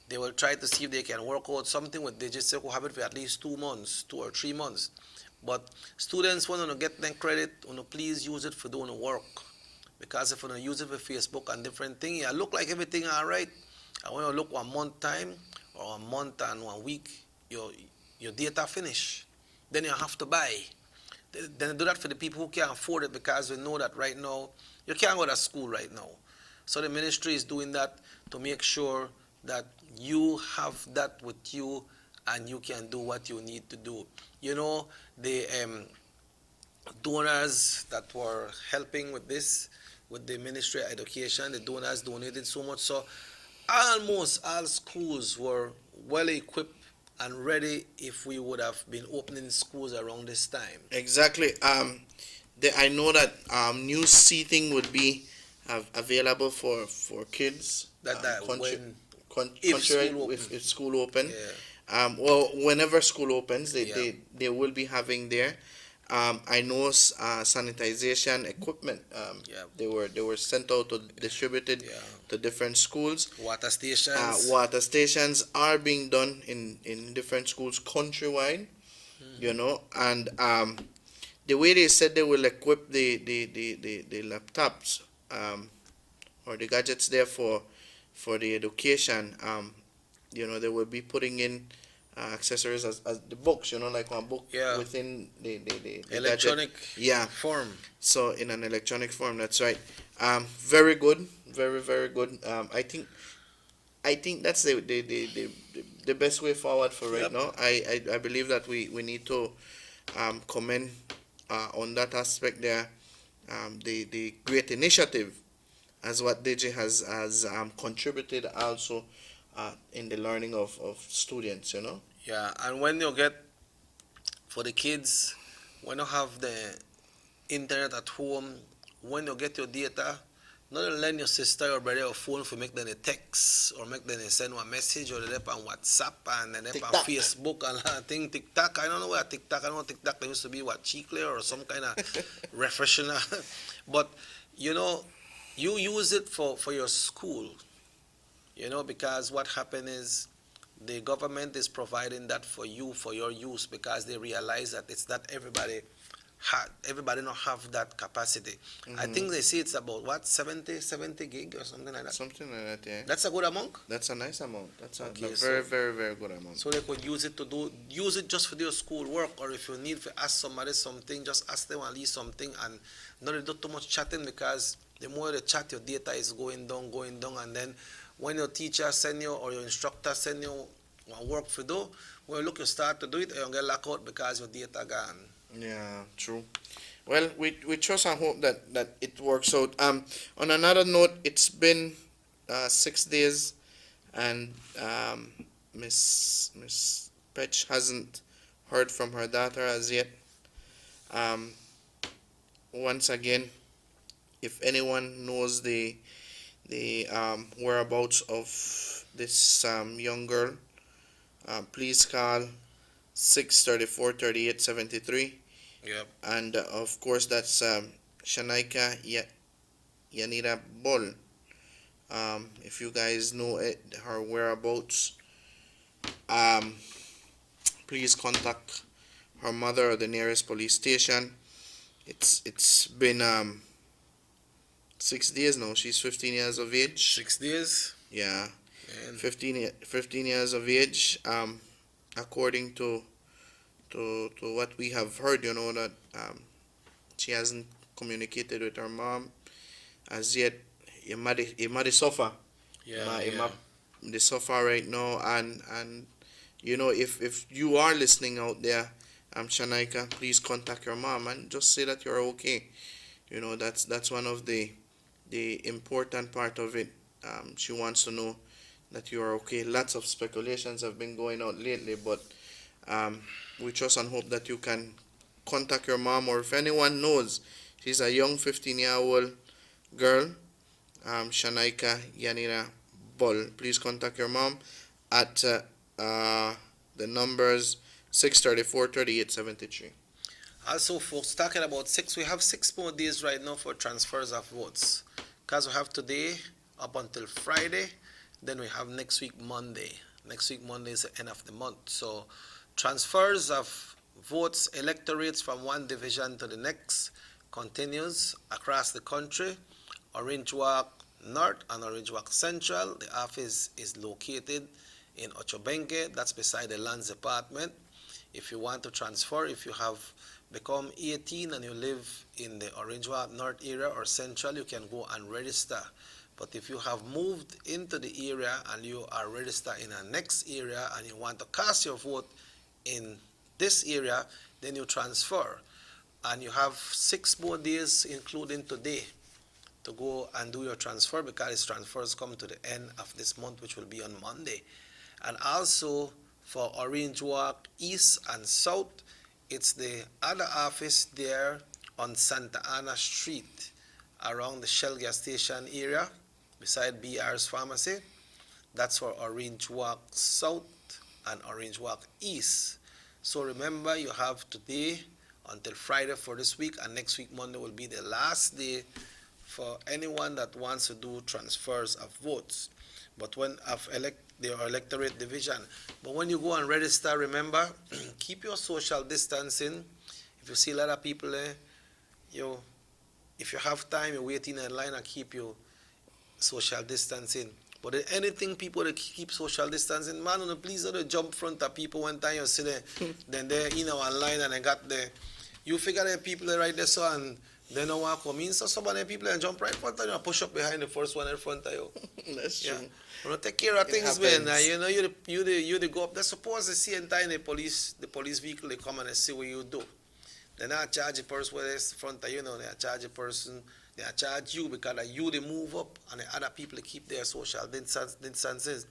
they will try to see if they can work out something with Digi, so we'll have it for at least 2 or 3 months. But students, when you get them credit, please use it for doing work. Because if you use it for Facebook and different things, it look like everything all right. And when you look 1 month time, or 1 month and 1 week, your data finish. Then you have to buy. Then do that for the people who can't afford it, because we know that right now, you can't go to school right now. So the ministry is doing that to make sure that you have that with you and you can do what you need to do. You know, the donors that were helping with this, with the Ministry of Education, the donors donated so much. So almost all schools were well equipped and ready if we would have been opening schools around this time. Exactly. I know that new seating would be available for kids. If school open. Yeah. Well, whenever school opens, they will be having there. I know sanitization equipment. They were sent out to distributed to different schools. Water stations. Water stations are being done in different schools countrywide. You know, and the way they said they will equip the laptops or the gadgets there for the education. You know, they will be putting in accessories as the books, you know, like one book within the electronic form. So in an electronic form, that's right. Very good, very good. I think that's the best way forward for right now. I believe that we need to comment on that aspect there. The great initiative as what DJ has contributed also in the learning of students, you know. Yeah, and when you get, for the kids, when you have the internet at home, when you get your data, not lend your sister or brother a phone for make them a text or make them send one message or they on WhatsApp and then on Facebook and that thing, TikTok. I don't know what TikTok, there used to be what, Chicle or some kind of refreshener. But, you know, you use it for your school, you know, because what happened is the government is providing that for you, for your use, because they realize that it's not everybody don't have that capacity. I think they say it's about what, 70 gig or something like that. Something like that, yeah. That's a good amount? That's a nice amount. That's a Okay, very good amount. So they could use it just for their school work, or if you need to ask somebody something, just ask them at least something and not do too much chatting, because the more you chat, your data is going down, and then when your teacher send you or your instructor send you work for do, when you start to do it, you get locked out because your data gone. Yeah, true. Well, we trust and hope that it works out. On another note, it's been 6 days, and Miss Petch hasn't heard from her daughter as yet. Once again, if anyone knows the whereabouts of this young girl, please call 634-3873. Yep. And of course, that's Shanaika Yanira Bol. If you guys know her whereabouts, please contact her mother or the nearest police station. It's been 6 days now. She's 15 years of age. 6 days? Yeah. Man. 15 years of age. According to what we have heard, you know, that she hasn't communicated with her mom as yet. Ima suffer. They suffer right now, and you know, if you are listening out there, Shanaika, please contact your mom and just say that you're okay. You know, that's one of the important part of it. She wants to know that you are okay. Lots of speculations have been going out lately, but we trust and hope that you can contact your mom, or if anyone knows, she's a young 15-year-old girl, Shanaika Yanira Bol. Please contact your mom at the numbers 634-3873. Also, folks, talking about we have 6 more days right now for transfers of votes. Because we have today up until Friday, then we have next week Monday. Next week Monday is the end of the month. So transfers of votes, electorates from one division to the next continues across the country. Orange Walk North and Orange Walk Central. The office is located in Ochobenque. That's beside the Lands Department. If you want to transfer, if you have become 18 and you live in the Orange Walk North area or Central, you can go and register. But if you have moved into the area and you are registered in a next area and you want to cast your vote in this area, then you transfer. And you have 6 more days, including today, to go and do your transfer, because its transfers come to the end of this month, which will be on Monday. And also for Orange Walk East and South, it's the other office there on Santa Ana Street, around the Shell gas station area, beside BR's Pharmacy. That's for Orange Walk South and Orange Walk East. So remember, you have today until Friday for this week, and next week Monday will be the last day for anyone that wants to do transfers of votes. But when of their electorate division. But when you go and register, remember, keep your social distancing. If you see a lot of people there, if you have time, you're waiting in line and keep your social distancing. But if anything, people that keep social distancing, man, please don't jump front of people one time you see there, then they're online and they got there. You figure that people are right there, so, and they don't want to come in, so some of them people and jump right in front of you and push up behind the first one in front of you. That's true. You know, take care of things, man. You know, you the go up. They're supposed to see in time the police vehicle, they come and they see what you do. They're not charge the person where they're in front of you, know, they are charge the person, they are charge you because you they move up and the other people they keep their social distances.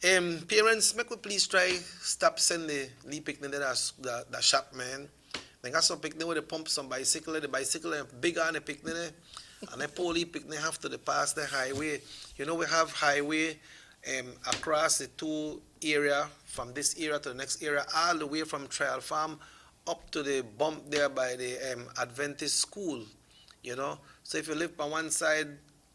Parents, make we please try stop sending the picnic the shop, man. They got some picnic where they pump some bicycle, the bicycle is bigger than the picnic, and the police picnic have to pass the highway. You know, we have highway across the 2 area, from this area to the next area, all the way from Trial Farm up to the bump there by the Adventist school, you know. So if you live on one side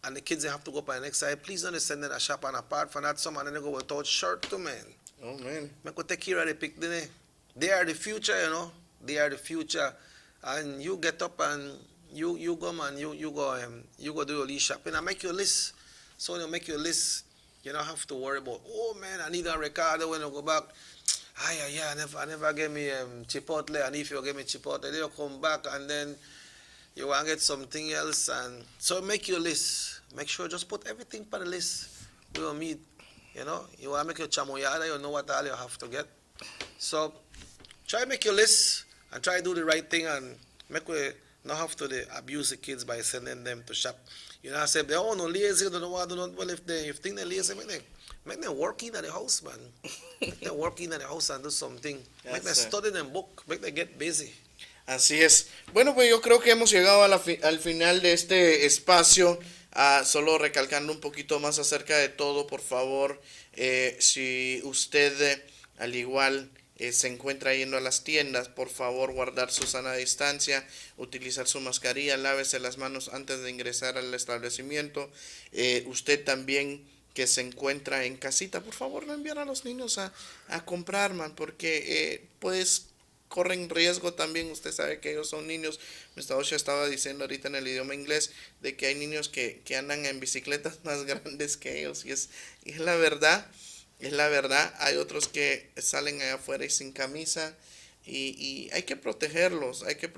and the kids have to go by the next side, please don't send them a shop, and apart from that, some of them go without shirt too, man. Oh, man. Make we take care of the picnic. They are the future, you know. They are the future. And you get up and you go, man, you go do your list shopping and make your list. So when you make your list, you don't have to worry about, oh, man, I need a Ricardo when I go back. I never get me Chipotle, and if you get me Chipotle, then you come back and then you want to get something else. And so make your list. Make sure just put everything on the list. We will meet, you know. You want to make your chamoyada, you know what all you have to get. So try make your list and try to do the right thing and make we not have to abuse the kids by sending them to shop. You know, I said, they're no lazy, they don't want to do well, if think they're lazy, make them work in at the house, man. Make them work in at the house and do something. Make them study them book, make them get busy. Así es. Bueno, pues yo creo que hemos llegado al final de este espacio. Solo recalcando un poquito más acerca de todo, por favor, si usted al igual se encuentra yendo a las tiendas, por favor guardar su sana distancia, utilizar su mascarilla, lávese las manos antes de ingresar al establecimiento. Usted también que se encuentra en casita, por favor no enviar a los niños a comprar, man, porque pues corren riesgo también. Usted sabe que ellos son niños. Mr. Osha estaba diciendo ahorita en el idioma inglés de que hay niños que andan en bicicletas más grandes que ellos, y es la verdad. Es la verdad, hay otros que salen allá afuera y sin camisa, y hay que protegerlos, hay que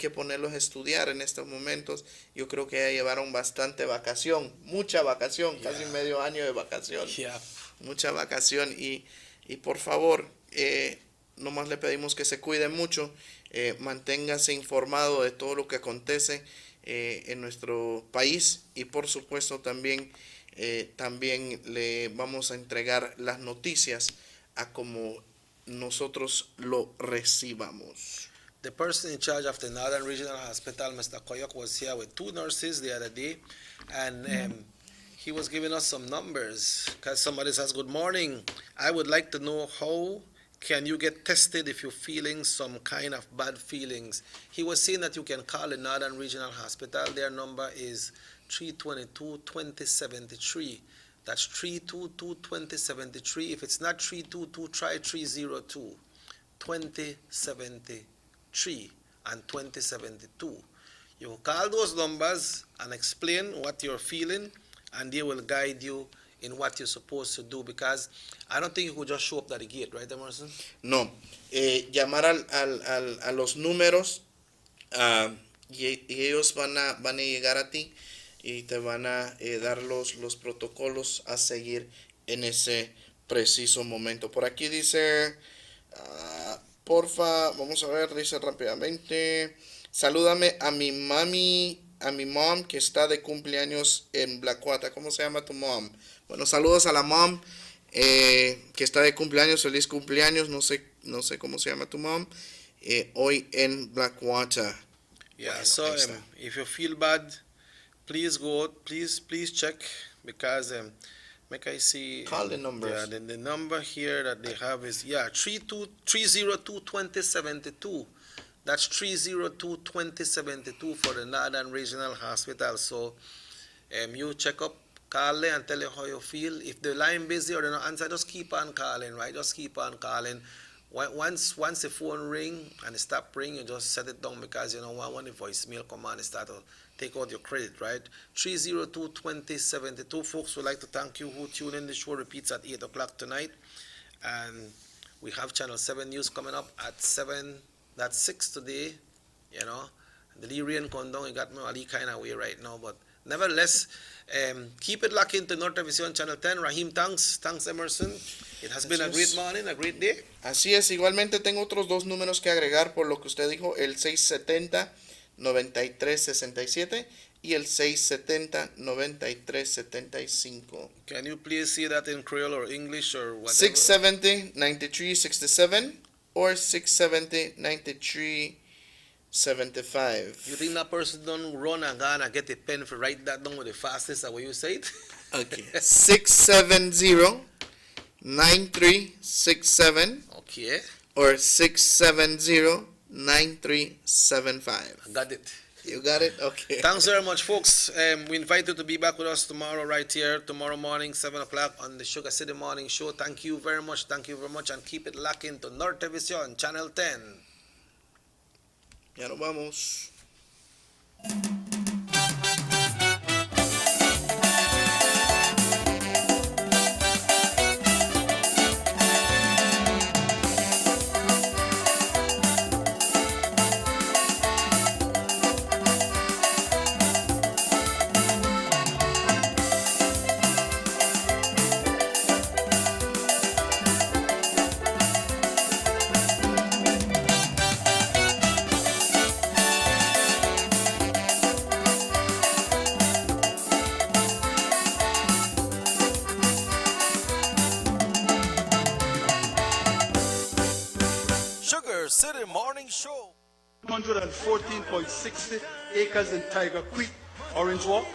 ponerlos a estudiar en estos momentos. Yo creo que ya llevaron bastante vacación, mucha vacación, casi medio año de vacación, mucha vacación, y por favor, nomás le pedimos que se cuide mucho, manténgase informado de todo lo que acontece en nuestro país, y por supuesto también le vamos a entregar las noticias a como nosotros lo recibamos. The person in charge of the Northern Regional Hospital, Mr. Koyok, was here with 2 nurses the other day, and he was giving us some numbers, because somebody says, good morning, I would like to know how can you get tested if you're feeling some kind of bad feelings. He was saying that you can call the Northern Regional Hospital. Their number is 322-2073. That's 322-2073. If it's not 322, try 302. 2073 and 2072. You call those numbers and explain what you're feeling, and they will guide you in what you're supposed to do, because I don't think you could just show up at the gate, right, Emerson? No, llamar a los números y ellos van a llegar a ti y te van a dar los protocolos a seguir en ese preciso momento. Por aquí dice, porfa, vamos a ver, dice rápidamente, salúdame a mi mom que está de cumpleaños en Blackwater. ¿Cómo se llama tu mom? Bueno, saludos a la mom que está de cumpleaños, feliz cumpleaños, no sé cómo se llama tu mom, hoy en Blackwater. Yeah, Bueno, so ahí está. if you feel bad, please go out, please check, because make I see. Call the numbers. Yeah, the number here that they have is 302-2072. That's 302-2072 for the Northern Regional Hospital. So you check up, call them and tell them how you feel. If the line busy or they don't answer, just keep on calling, right? Just keep on calling. Once the phone ring and it stop ringing, you just set it down, because you know when the voicemail come on, it start to take out your credit, right? 302-2072. Folks, we'd like to thank you who tune in. The show repeats at 8 o'clock tonight. And we have Channel 7 News coming up at 7. That's 6 today, you know. The Lee rain come down, it got me a little kind of way right now. But nevertheless, keep it locked into North Television Channel 10. Raheem, thanks. Thanks, Emerson. It has been a great morning, a great day. Así es, igualmente tengo otros dos números que agregar por lo que usted dijo, el 670-9367 y el 670-9375. Can you please see that in Creole or English or whatever? 670-9367 or 670-9375. You think that person don't run and go and get a pen to write that down with the fastest way you say it? Okay. 670-9367 Okay. or 670-9375. I got it. You got it? Okay. Thanks very much, folks. We invite you to be back with us tomorrow right here, tomorrow morning, 7 o'clock on the Sugar City Morning Show. Thank you very much. Thank you very much. And keep it locked into North Television, Channel 10. Ya nos vamos. Sugar City Morning Show. 114.60 acres in Tiger Creek, Orange Walk.